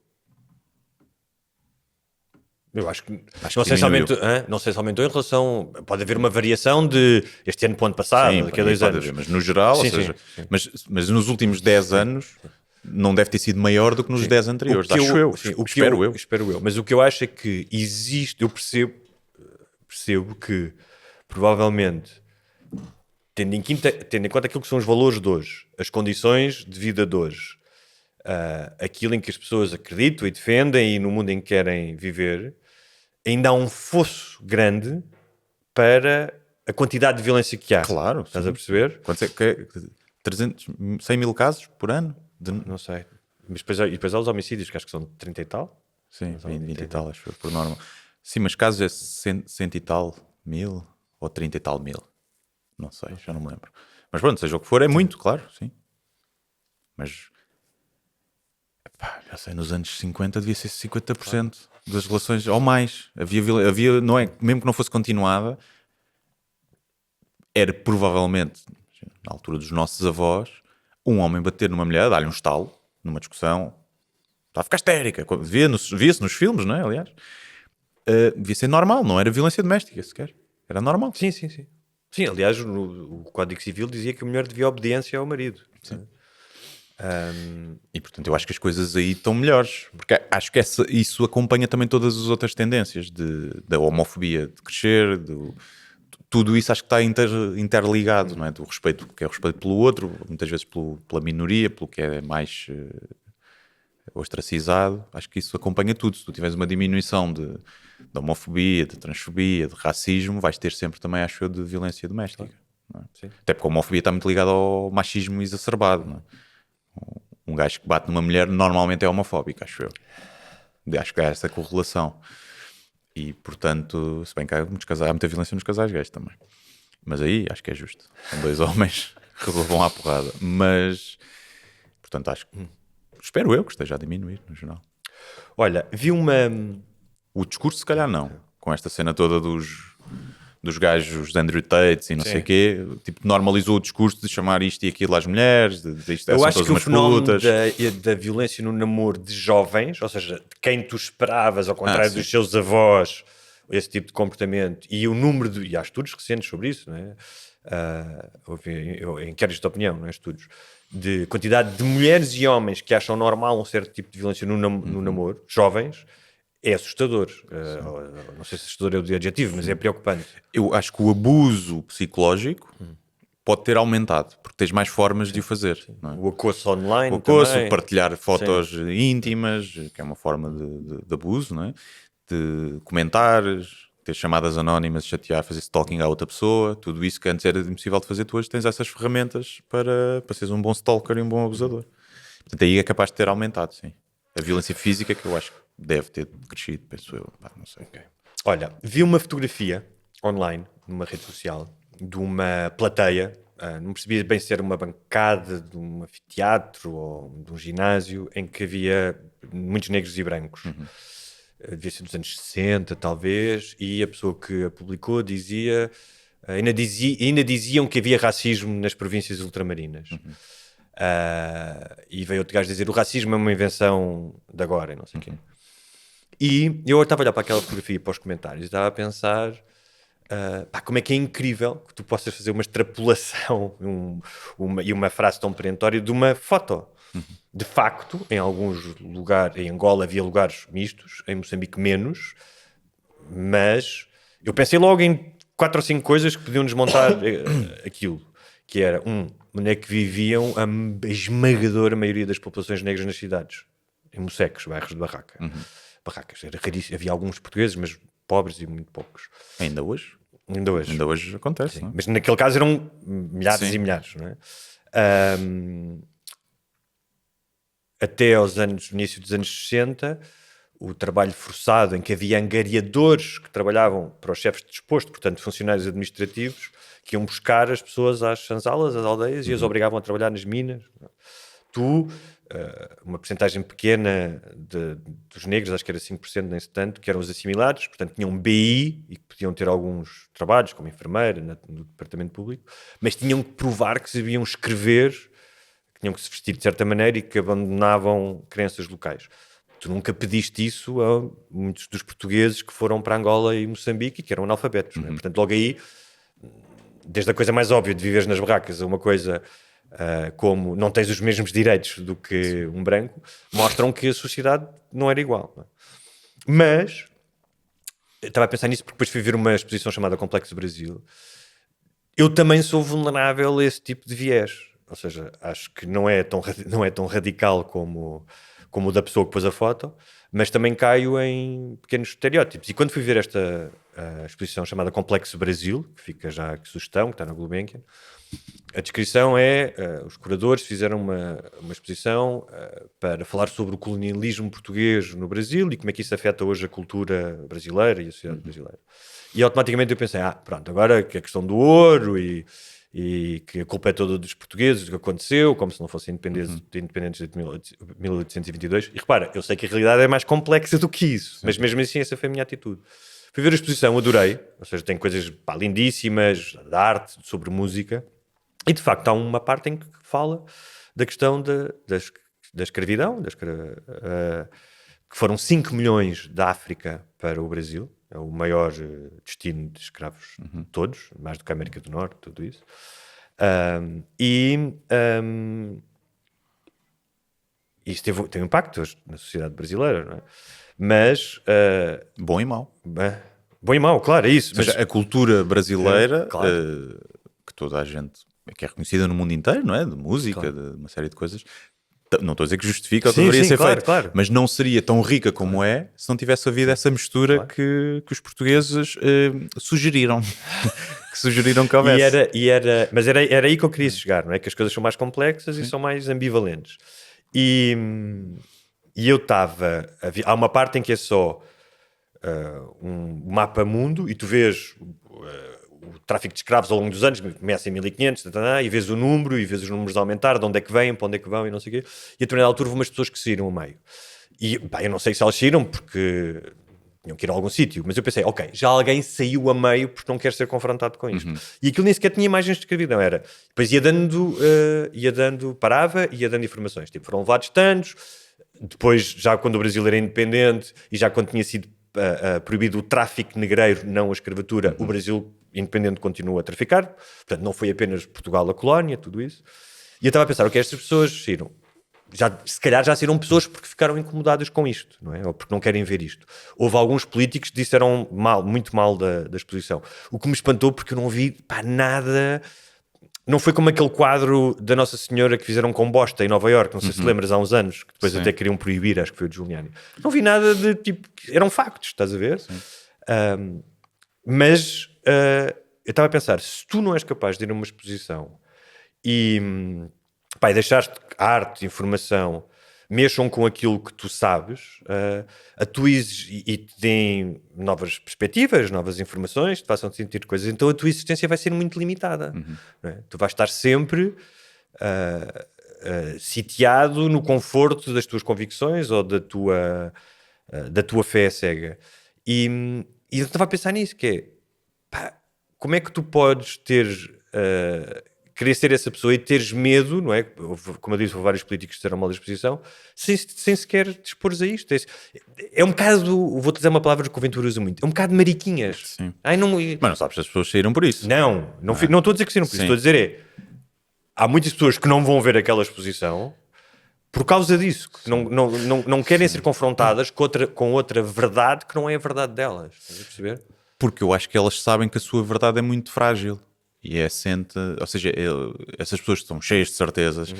Eu acho que não sei se aumentou em relação... Pode haver uma variação de este ano para o ano passado, daqui a 2 anos. Haver, mas no geral, sim. Mas nos últimos 10 anos, não deve ter sido maior do que nos 10 anteriores, acho eu, espero eu. Espero eu. Mas o que eu acho é que existe, eu percebo que provavelmente, tendo em conta aquilo que são os valores de hoje, as condições de vida de hoje, aquilo em que as pessoas acreditam e defendem e no mundo em que querem viver, ainda há um fosso grande para a quantidade de violência que há. Claro. Estás sim. a perceber? Quantos é que 100 mil casos por ano? Não sei. Mas depois há os homicídios, que acho que são 30 e tal. Sim, 20 e tal, acho eu, por norma. Sim, mas casos é 100 e tal mil ou 30 e tal mil. Não sei, já não me lembro. Mas pronto, seja o que for, é muito, claro, sim. Mas, epá, já sei, nos anos 50 devia ser 50% das relações, ou mais. Havia, não é, mesmo que não fosse continuada, era provavelmente, na altura dos nossos avós, um homem bater numa mulher, dar-lhe um estalo, numa discussão, está a ficar histérica. Via-se nos filmes, não é? Aliás, devia ser normal, não era violência doméstica sequer. Era normal. Sim. Sim, aliás, o Código Civil dizia que a mulher devia obediência ao marido. Sim. E portanto eu acho que as coisas aí estão melhores, porque acho que isso acompanha também todas as outras tendências da homofobia de crescer, tudo isso acho que está interligado, não é? Do respeito, que é o respeito pelo outro, muitas vezes pela minoria, pelo que é mais ostracizado. Acho que isso acompanha tudo. Se tu tiveres uma diminuição de homofobia, de transfobia, de racismo, vais ter sempre também, acho eu, de violência doméstica. Não é? Até porque a homofobia está muito ligada ao machismo exacerbado, não é? Um gajo que bate numa mulher normalmente é homofóbico, acho eu. Acho que há essa correlação. E, portanto, se bem que há muita violência nos casais gays também. Mas aí acho que é justo. São dois homens que vão à porrada. Mas, portanto, acho que... Espero eu que esteja a diminuir, no geral. Olha, vi uma... O discurso, se calhar, não. Com esta cena toda dos gajos de Andrew Tate e não sei o quê, tipo, normalizou o discurso de chamar isto e aquilo às mulheres, de isto Eu são acho todas que o umas fenómeno putas. da violência no namoro de jovens, ou seja, de quem tu esperavas, ao contrário sim. dos seus avós, esse tipo de comportamento, e o número de... E há estudos recentes sobre isso, não é? Houve inquéritos de opinião, não é? Estudos de quantidade de mulheres e homens que acham normal um certo tipo de violência no namoro, jovens, é assustador. Não sei se assustador é o adjetivo, mas é preocupante. Eu acho que o abuso psicológico pode ter aumentado, porque tens mais formas de o fazer. Não é? O acoso online O acoso, também. partilhar fotos íntimas, que é uma forma de abuso, não é? De comentares, ter chamadas anónimas, chatear, fazer stalking à outra pessoa, tudo isso que antes era impossível de fazer, tu hoje tens essas ferramentas para seres um bom stalker e um bom abusador. Portanto, aí é capaz de ter aumentado, sim. A violência física, que eu acho que deve ter crescido, penso eu. Pá, não sei. Okay. Olha, vi uma fotografia online, numa rede social, de uma plateia, não percebia bem se era uma bancada de um anfiteatro ou de um ginásio, em que havia muitos negros e brancos. Devia ser dos anos 60, talvez, e a pessoa que a publicou ainda diziam que havia racismo nas províncias ultramarinas. E veio outro gajo dizer: o racismo é uma invenção de agora, e não sei o quê. E eu estava a olhar para aquela fotografia e para os comentários e estava a pensar como é que é incrível que tu possas fazer uma extrapolação e uma frase tão perentória de uma foto. De facto, em alguns lugares, em Angola havia lugares mistos, em Moçambique menos, mas eu pensei logo em 4 ou 5 coisas que podiam desmontar aquilo, que era, onde é que viviam a esmagadora maioria das populações negras nas cidades, em Moceques, bairros de barracas, era raríssimo, havia alguns portugueses, mas pobres e muito poucos. Ainda hoje? Ainda hoje acontece, não é? Mas naquele caso eram milhares e milhares, não é? Até início dos anos 60, o trabalho forçado, em que havia angariadores que trabalhavam para os chefes de desposto, portanto funcionários administrativos, que iam buscar as pessoas às sanzalas, às aldeias, e as obrigavam a trabalhar nas minas. Uma percentagem pequena dos negros, acho que era 5%, nem se tanto, que eram os assimilados, portanto tinham um BI e que podiam ter alguns trabalhos, como enfermeira, no departamento público, mas tinham que provar que sabiam escrever, que tinham que se vestir de certa maneira e que abandonavam crenças locais. Tu nunca pediste isso a muitos dos portugueses que foram para Angola e Moçambique e que eram analfabetos. Não é? Portanto, logo aí, desde a coisa mais óbvia de viveres nas barracas a uma coisa como não tens os mesmos direitos do que um branco, mostram que a sociedade não era igual. Não é? Mas eu estava a pensar nisso porque depois fui ver uma exposição chamada Complexo Brasil. Eu também sou vulnerável a esse tipo de viés. Ou seja, acho que não é tão radical como o da pessoa que pôs a foto, mas também caio em pequenos estereótipos. E quando fui ver esta exposição chamada Complexo Brasil, que fica já aqui sugestão, que está na Gulbenkian, a descrição é, os curadores fizeram uma exposição para falar sobre o colonialismo português no Brasil e como é que isso afeta hoje a cultura brasileira e a sociedade brasileira. E automaticamente eu pensei, pronto, agora que a questão do ouro e que a culpa é toda dos portugueses, do que aconteceu, como se não fossem independentes de 1822. E repara, eu sei que a realidade é mais complexa do que isso, mas mesmo assim essa foi a minha atitude. Fui ver a exposição, adorei, ou seja, tem coisas lindíssimas, de arte, sobre música, e de facto há uma parte em que fala da questão da escravidão, que foram 5 milhões da África para o Brasil, é o maior destino de escravos de todos, mais do que a América do Norte, tudo isso. Isso tem um impacto na sociedade brasileira, não é? Mas... Bom e mau. bom e mau, claro, é isso. Ou seja, a cultura brasileira, claro. que toda a gente... que é reconhecida no mundo inteiro, não é? De música, Claro. de uma série de coisas. Não estou a dizer que justifica ou que deveria ser feito, claro. mas não seria tão rica como é se não tivesse havido essa mistura que os portugueses sugeriram. Que sugeriram que houvesse. Mas era aí que eu queria chegar, não é? Que as coisas são mais complexas e são mais ambivalentes. E eu estava... Há uma parte em que é só um mapa mundo e tu vês... o tráfico de escravos ao longo dos anos, começa em 1500, e vês o número, e vês os números a aumentar, de onde é que vêm, para onde é que vão, e não sei o quê. E a determinada altura houve umas pessoas que saíram a meio. E eu não sei se elas saíram porque tinham que ir a algum sítio, mas eu pensei, ok, já alguém saiu a meio porque não quer ser confrontado com isto. E aquilo nem sequer tinha imagens de escravidão, era... Depois parava, ia dando informações. Tipo, foram levados tantos, depois, já quando o Brasil era independente, e já quando tinha sido proibido o tráfico negreiro, não a escravatura, o Brasil independente continua a traficar, portanto não foi apenas Portugal a colónia, tudo isso. E eu estava a pensar, ok, estas pessoas saíram, se calhar já saíram pessoas porque ficaram incomodadas com isto, não é? Ou porque não querem ver isto. Houve alguns políticos que disseram muito mal da exposição, o que me espantou porque eu não vi nada. Não foi como aquele quadro da Nossa Senhora que fizeram com bosta em Nova Iorque, não sei se lembras, há uns anos, que depois até queriam proibir, acho que foi o de Giuliani. Não vi nada de tipo, eram factos, estás a ver? Mas eu estava a pensar, se tu não és capaz de ir a uma exposição e deixaste arte, informação, mexam com aquilo que tu sabes, atuizes e te deem novas perspectivas, novas informações, te façam sentir coisas, então a tua existência vai ser muito limitada. Não é? Tu vais estar sempre sitiado no conforto das tuas convicções ou da tua fé cega. E eu estava a pensar nisso, que é, como é que tu podes querer ser essa pessoa e teres medo, não é? Como eu disse, houve vários políticos que disseram mal da exposição, sem sequer te expores a isto. É um bocado, vou-te dizer uma palavra que o Ventura usa muito, é um bocado de mariquinhas. Sim. Mas não sabes se as pessoas saíram por isso. Não estou a dizer que saíram por isso, estou a dizer há muitas pessoas que não vão ver aquela exposição por causa disso, que não querem ser confrontadas com outra verdade que não é a verdade delas. Estás a perceber? Porque eu acho que elas sabem que a sua verdade é muito frágil. E ou seja, essas pessoas que estão cheias de certezas,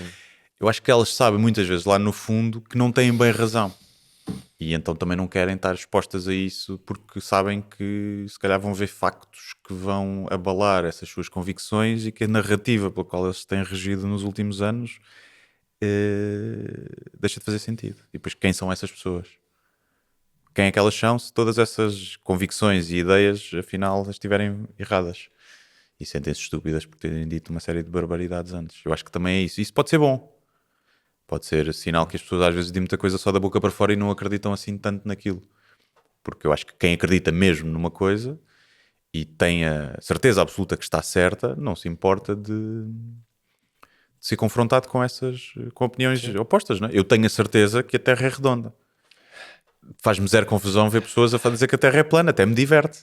eu acho que elas sabem muitas vezes lá no fundo que não têm bem razão. E então também não querem estar expostas a isso porque sabem que se calhar vão ver factos que vão abalar essas suas convicções e que a narrativa pela qual eles têm regido nos últimos anos deixa de fazer sentido. E depois quem são essas pessoas? Quem é que elas são se todas essas convicções e ideias afinal estiverem erradas? E sentem-se estúpidas por terem dito uma série de barbaridades antes. Eu acho que também é isso. Isso pode ser bom. Pode ser sinal que as pessoas às vezes dizem muita coisa só da boca para fora e não acreditam assim tanto naquilo. Porque eu acho que quem acredita mesmo numa coisa e tem a certeza absoluta que está certa, não se importa de ser confrontado com opiniões opostas. Não é? Eu tenho a certeza que a Terra é redonda. Faz-me zero confusão ver pessoas a dizer que a Terra é plana. Até me diverte.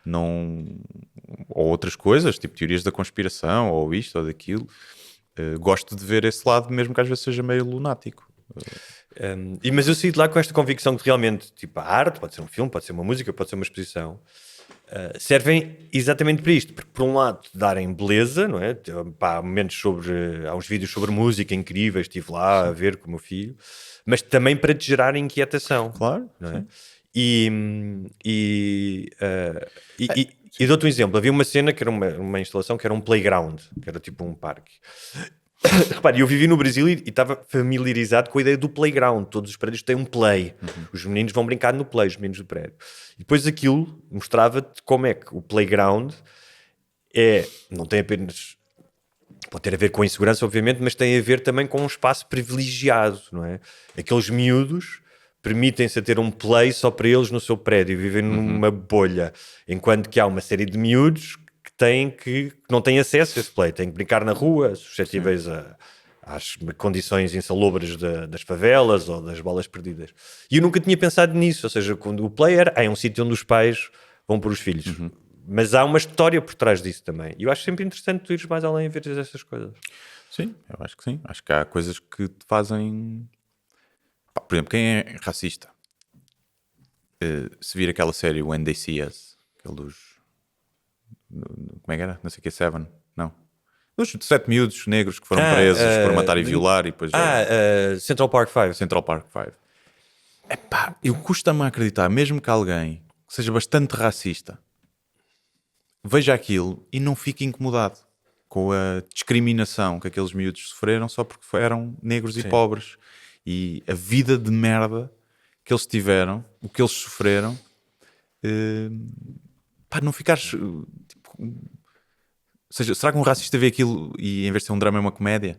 Não... Ou outras coisas, tipo teorias da conspiração, ou isto ou daquilo. gosto de ver esse lado, mesmo que às vezes seja meio lunático. Mas eu saí de lá com esta convicção que realmente, tipo, a arte, pode ser um filme, pode ser uma música, pode ser uma exposição, servem exatamente para isto, porque por um lado darem beleza, não é? Pá, há uns vídeos sobre música incríveis, estive lá a ver com o meu filho, mas também para te gerar inquietação, Claro. não é? E dou-te um exemplo, havia uma cena que era uma instalação que era um playground, que era tipo um parque. Repare, eu vivi no Brasil e estava familiarizado com a ideia do playground. Todos os prédios têm um play. Os meninos vão brincar no play, os meninos do prédio. E depois aquilo mostrava-te como é que o playground não tem apenas... Pode ter a ver com a insegurança, obviamente, mas tem a ver também com um espaço privilegiado, não é? Aqueles miúdos permitem-se a ter um play só para eles no seu prédio, vivem numa bolha. Enquanto que há uma série de miúdos que não têm acesso a esse play, têm que brincar na rua, suscetíveis às condições insalubres das favelas ou das bolas perdidas. E eu nunca tinha pensado nisso, ou seja, quando o play é um sítio onde os pais vão pôr os filhos. Mas há uma história por trás disso também. E eu acho sempre interessante tu ires mais além e veres essas coisas. Sim, eu acho que sim. Acho que há coisas que te fazem... Pá, por exemplo, quem é racista? Se vir aquela série When They See Us, aquele dos... Como é que era? Não sei o que, Seven? Não. Dos 7 miúdos negros que foram presos por matar e violar e depois... Central Park 5. Central Park 5. Epá, eu custa-me a acreditar, mesmo que alguém que seja bastante racista veja aquilo e não fique incomodado com a discriminação que aqueles miúdos sofreram só porque eram negros e pobres. E a vida de merda que eles tiveram, o que eles sofreram... Pá, não ficares... Tipo, ou seja, será que um racista vê aquilo e em vez de ser um drama é uma comédia?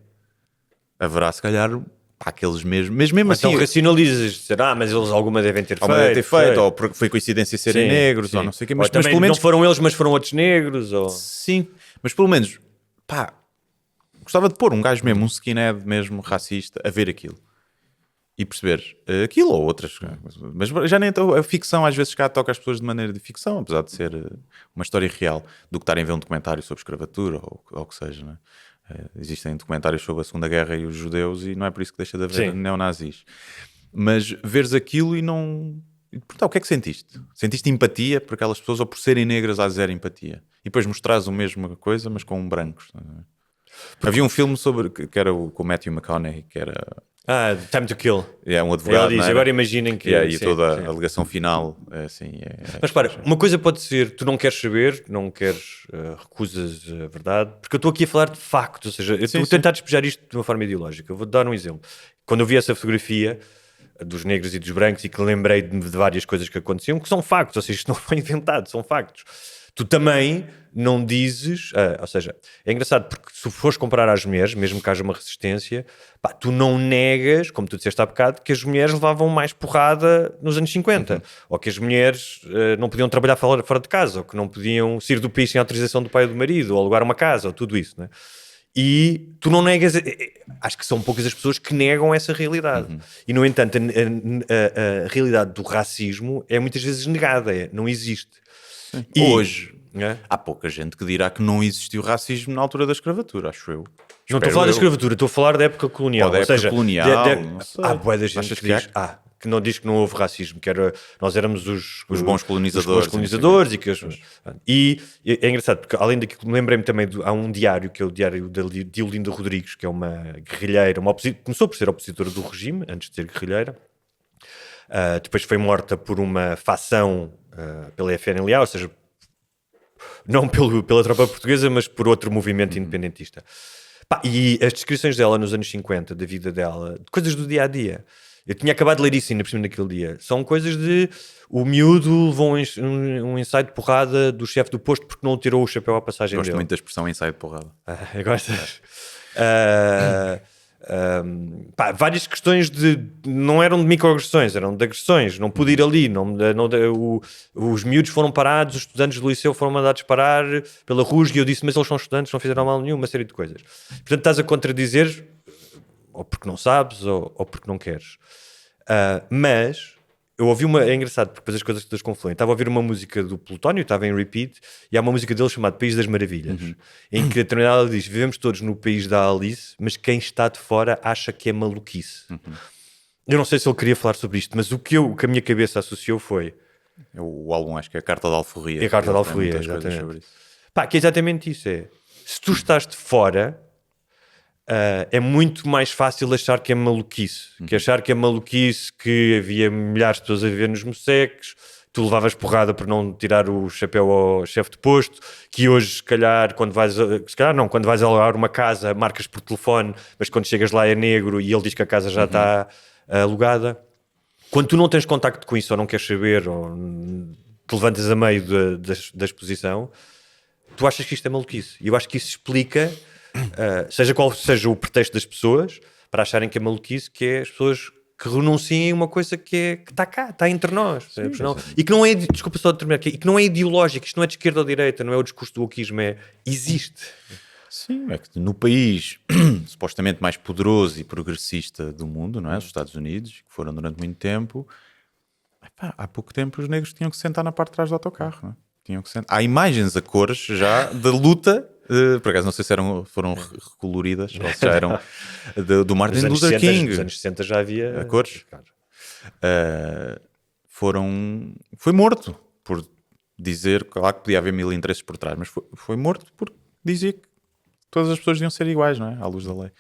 Haverá se calhar pá, aqueles mesmo Mas assim... então racionalizas, dizer, mas eles alguma devem ter Alguma deve ter feito, ou porque foi coincidência serem Sim, negros, sim. ou não sei o quê. Ou Mas também pelo menos... não foram eles, mas foram outros negros. Ou... Sim, mas pelo menos, pá, gostava de pôr um gajo mesmo, um skinhead mesmo, racista, a ver aquilo. E perceber aquilo ou outras. Mas já nem a ficção às vezes cá toca as pessoas de maneira de ficção, apesar de ser uma história real, do que estarem a ver um documentário sobre escravatura ou o que seja, não é? Existem documentários sobre a Segunda Guerra e os judeus e não é por isso que deixa de haver neonazis. Mas veres aquilo e não... E perguntar, o que é que sentiste? Sentiste empatia por aquelas pessoas ou por serem negras há zero empatia? E depois mostrares a mesma coisa, mas com brancos. Havia um filme sobre que era com o Matthew McConaughey, que era... Time to Kill. É um advogado. Ele diz, agora imaginem que... E toda a alegação final é assim... Mas para, uma coisa pode ser, tu não queres saber, não queres, recusas a verdade, porque eu estou aqui a falar de factos, ou seja, eu estou a tentar despejar isto de uma forma ideológica. Eu vou-te dar um exemplo. Quando eu vi essa fotografia dos negros e dos brancos e que lembrei de várias coisas que aconteciam, que são factos, ou seja, isto não foi inventado, são factos. Tu também não dizes, ou seja, é engraçado porque se fores comparar às mulheres, mesmo que haja uma resistência, pá, tu não negas, como tu disseste há bocado, que as mulheres levavam mais porrada nos anos 50, ou que as mulheres não podiam trabalhar fora de casa, ou que não podiam sair do país sem autorização do pai ou do marido, ou alugar uma casa, ou tudo isso, né? E tu não negas, acho que são poucas as pessoas que negam essa realidade. E no entanto a realidade do racismo é muitas vezes negada, não existe. E hoje há pouca gente que dirá que não existiu racismo na altura da escravatura, acho eu. Não estou a falar da escravura, estou a falar da época colonial. Ou da época colonial, não sei. Há boa da gente que não diz que não houve racismo, que nós éramos os bons colonizadores. E é engraçado, porque além daquilo, lembrei-me também, há um diário, que é o diário de Olinda Rodrigues, que é uma guerrilheira, começou por ser opositora do regime, antes de ser guerrilheira. Depois foi morta por uma facção pela FNLA, ou seja, não pela tropa portuguesa, mas por outro movimento independentista. E as descrições dela nos anos 50, da vida dela, de coisas do dia-a-dia, eu tinha acabado de ler isso ainda por cima naquele dia, são coisas de o miúdo levou um ensaio de porrada do chefe do posto porque não tirou o chapéu à passagem dele. Gosto muito da expressão ensaio de porrada. Gostas? Várias questões não eram de microagressões, eram de agressões. Não pude ir ali, os miúdos foram parados, os estudantes do liceu foram mandados parar pela rusga e eu disse, mas eles são estudantes, não fizeram mal nenhum, uma série de coisas. Portanto, estás a contradizer ou porque não sabes ou porque não queres. Mas eu ouvi uma. É engraçado, porque depois as coisas todas confluem. Estava a ouvir uma música do Plutónio, estava em repeat, e há uma música dele chamada País das Maravilhas, em que a determinada ela diz: vivemos todos no país da Alice, mas quem está de fora acha que é maluquice. Eu não sei se ele queria falar sobre isto, mas o que a minha cabeça associou foi. O álbum, acho que é a Carta da Alforria. É a Carta da Ele tem Alforria, muitas coisas exatamente. sobre isso. Pá, que é exatamente isso. Se tu estás de fora, é muito mais fácil achar que é maluquice. Que achar que é maluquice que havia milhares de pessoas a viver nos moceques, tu levavas porrada por não tirar o chapéu ao chefe de posto, que hoje, se calhar, quando quando vais alugar uma casa, marcas por telefone, mas quando chegas lá é negro e ele diz que a casa já está alugada. Quando tu não tens contacto com isso ou não queres saber ou te levantas a meio da exposição, tu achas que isto é maluquice. E eu acho que isso explica, seja qual seja o pretexto das pessoas, para acharem que é maluquice, que é as pessoas que renunciem a uma coisa que está cá, está entre nós. E que não é, desculpa só de terminar aqui, e que não é ideológico, isto não é de esquerda ou de direita, não é o discurso do wokeismo, existe. Sim, é que no país supostamente mais poderoso e progressista do mundo, não é? Os Estados Unidos, que foram durante muito tempo, epá, há pouco tempo os negros tinham que sentar na parte de trás do autocarro, não é? Tinham que sentar. Há imagens a cores já da luta, por acaso não sei se foram recoloridas ou se já eram do Martin Luther King. Nos anos 60 já havia a cores. Foi morto por dizer, claro que podia haver mil interesses por trás, mas foi morto porque dizia que todas as pessoas deviam ser iguais, não é? À luz da lei.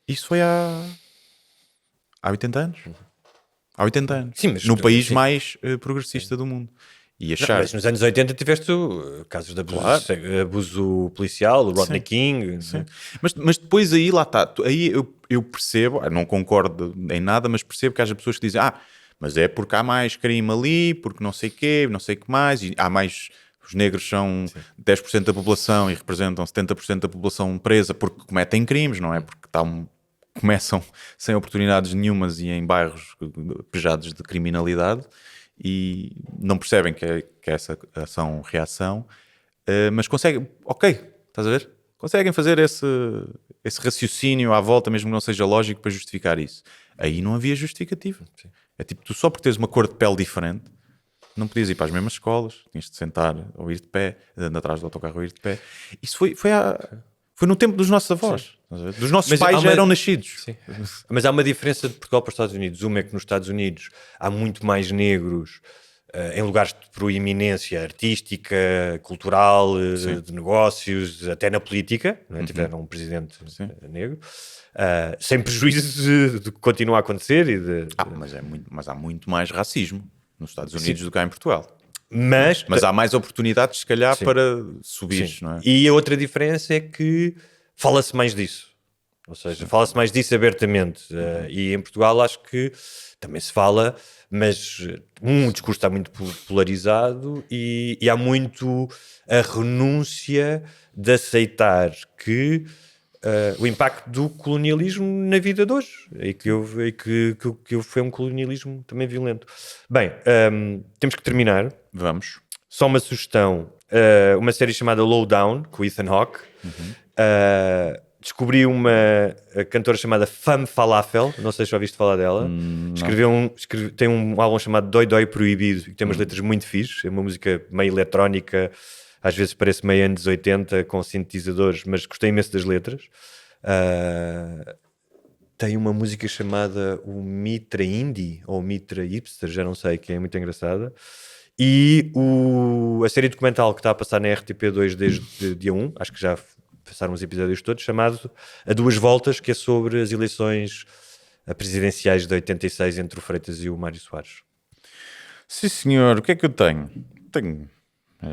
Isso foi há 80 anos. Há 80 anos. Sim, mas no país mais progressista do mundo. E achar... Mas nos anos 80 tiveste casos de abuso policial, o Rodney King. Sim. Mas depois aí lá está. Aí eu percebo, não concordo em nada, mas percebo que haja pessoas que dizem mas é porque há mais crime ali, porque não sei o quê, não sei o que mais, e há mais... Os negros são 10% da população e representam 70% da população presa porque cometem crimes, não é? Porque começam sem oportunidades nenhumas e em bairros pejados de criminalidade e não percebem que é essa ação-reação, mas conseguem, estás a ver? Conseguem fazer esse raciocínio à volta, mesmo que não seja lógico, para justificar isso. Aí não havia justificativa. Sim. É tipo, tu só por teres uma cor de pele diferente, não podias ir para as mesmas escolas, tinhas de sentar ou ir de pé, andando atrás do autocarro ou ir de pé. Isso foi no tempo dos nossos avós. Dos nossos pais já eram nascidos. Sim. Mas há uma diferença de Portugal para os Estados Unidos. Uma é que nos Estados Unidos há muito mais negros em lugares de proeminência artística, cultural, de negócios, até na política. Não é? Tiveram um presidente negro. Sem prejuízo de que continua a acontecer. Mas há muito mais racismo nos Estados Unidos do que há em Portugal. Mas há mais oportunidades, se calhar, para subir, não é? E a outra diferença é que fala-se mais disso. Ou seja, fala-se mais disso abertamente. E em Portugal acho que também se fala, mas o discurso está muito polarizado e há muito a renúncia de aceitar que o impacto do colonialismo na vida de hoje e que foi um colonialismo também violento. Bem, temos que terminar. Vamos. Só uma sugestão, uma série chamada Lowdown, com Ethan Hawke. Descobri uma cantora chamada Femme Falafel, não sei se já ouviste falar dela. Tem um álbum chamado Doi Doi Proibido, que tem umas letras muito fixes, é uma música meio eletrónica, às vezes parece meio anos 80 com sintetizadores, mas gostei imenso das letras. Tem uma música chamada o Mitra Indie ou Mitra Hipster, já não sei, que é muito engraçada. E a série documental que está a passar na RTP2 desde dia 1, acho que já passaram os episódios todos, chamado A Duas Voltas, que é sobre as eleições presidenciais de 86 entre o Freitas e o Mário Soares. Sim, senhor. O que é que eu tenho? Tenho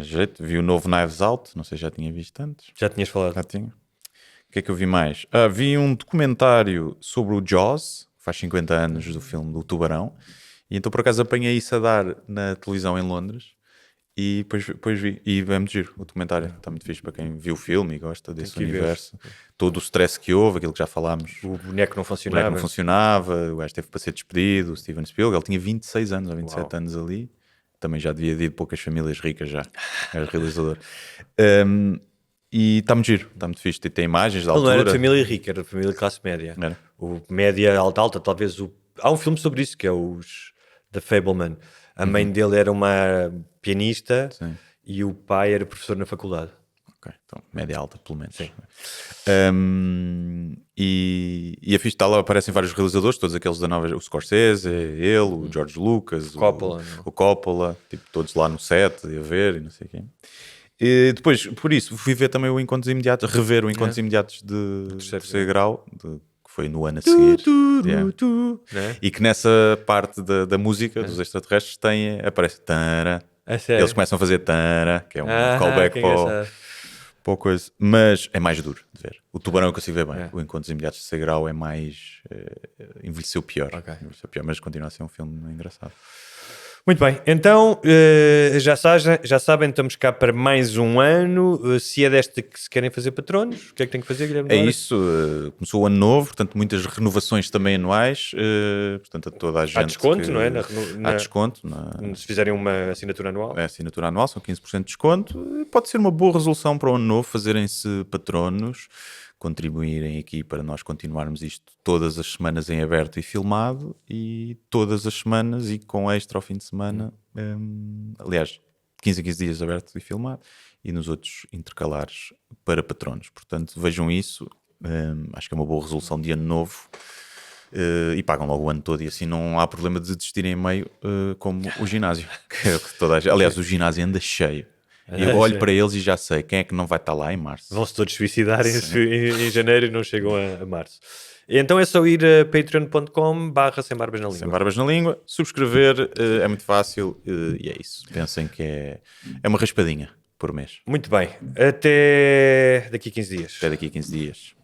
jeito. Vi o novo Knives Out, não sei se já tinha visto antes. Já tinhas falado? Já tinha. O que é que eu vi mais? Vi um documentário sobre o Jaws, faz 50 anos do filme do Tubarão, e então por acaso apanhei isso a dar na televisão em Londres e depois vi. E é muito giro o documentário, está muito fixe para quem viu o filme e gosta desse universo. Todo o stress que houve, aquilo que já falámos. O boneco não funcionava. O gajo teve para ser despedido, o Steven Spielberg, ele tinha 26 anos ou 27 anos ali. Também já devia de poucas famílias ricas já, era realizador. E está muito giro, está muito fixe. Tem imagens da altura. Ele não era de família rica, era de família de classe média. Era. O média alta, talvez. Há um filme sobre isso que é da Fableman. A mãe dele era uma pianista Sim. e o pai era professor na faculdade. Ok, então média alta, pelo menos. Sim. E a ficha está lá, aparecem vários realizadores, todos aqueles da nova, o Scorsese, ele, o George Lucas, Coppola, não? o Coppola, tipo, todos lá no set, a ver e não sei o quê. E depois, por isso, fui ver também o Encontros Imediatos, rever o Encontros Imediatos de terceiro grau, que foi no ano a seguir. Yeah. Né? E que nessa parte da música dos extraterrestres aparece Tara. A sério? Eles começam a fazer Tara, que é um callback que para engraçado. para a coisa. Mas é mais duro de ver. O Tubarão eu consigo ver bem. O Encontros Imediatos de Terceiro Grau é mais... envelheceu pior. Ok. Envelheceu pior, mas continua a ser um filme engraçado. Muito bem, então já sabem, estamos cá para mais um ano. Se é desta que se querem fazer patronos, o que é que tem que fazer, Guilherme? É Duarte? isso, começou o ano novo, portanto muitas renovações também anuais, portanto a toda a gente. Há desconto, não é? Há desconto, Se fizerem uma assinatura anual. é assinatura anual, são 15% de desconto. Pode ser uma boa resolução para o ano novo, fazerem-se patronos, contribuírem aqui para nós continuarmos isto todas as semanas em aberto e filmado, e todas as semanas e com extra ao fim de semana, aliás, de 15 a 15 dias aberto e filmado, e nos outros intercalares para patronos. Portanto, vejam isso, acho que é uma boa resolução de ano novo. E pagam logo o ano todo e assim não há problema de desistirem em meio, como o ginásio. Que é o que toda a gente... Aliás, o ginásio anda cheio. E eu olho para eles e já sei quem é que não vai estar lá em março. Vão-se todos suicidar em janeiro e não chegam a março. E então é só ir a patreon.com/sem barbas na língua. Sem barbas na língua, subscrever, é muito fácil, e é isso. Pensem que é uma raspadinha por mês. Muito bem, até daqui a 15 dias. Até daqui a 15 dias.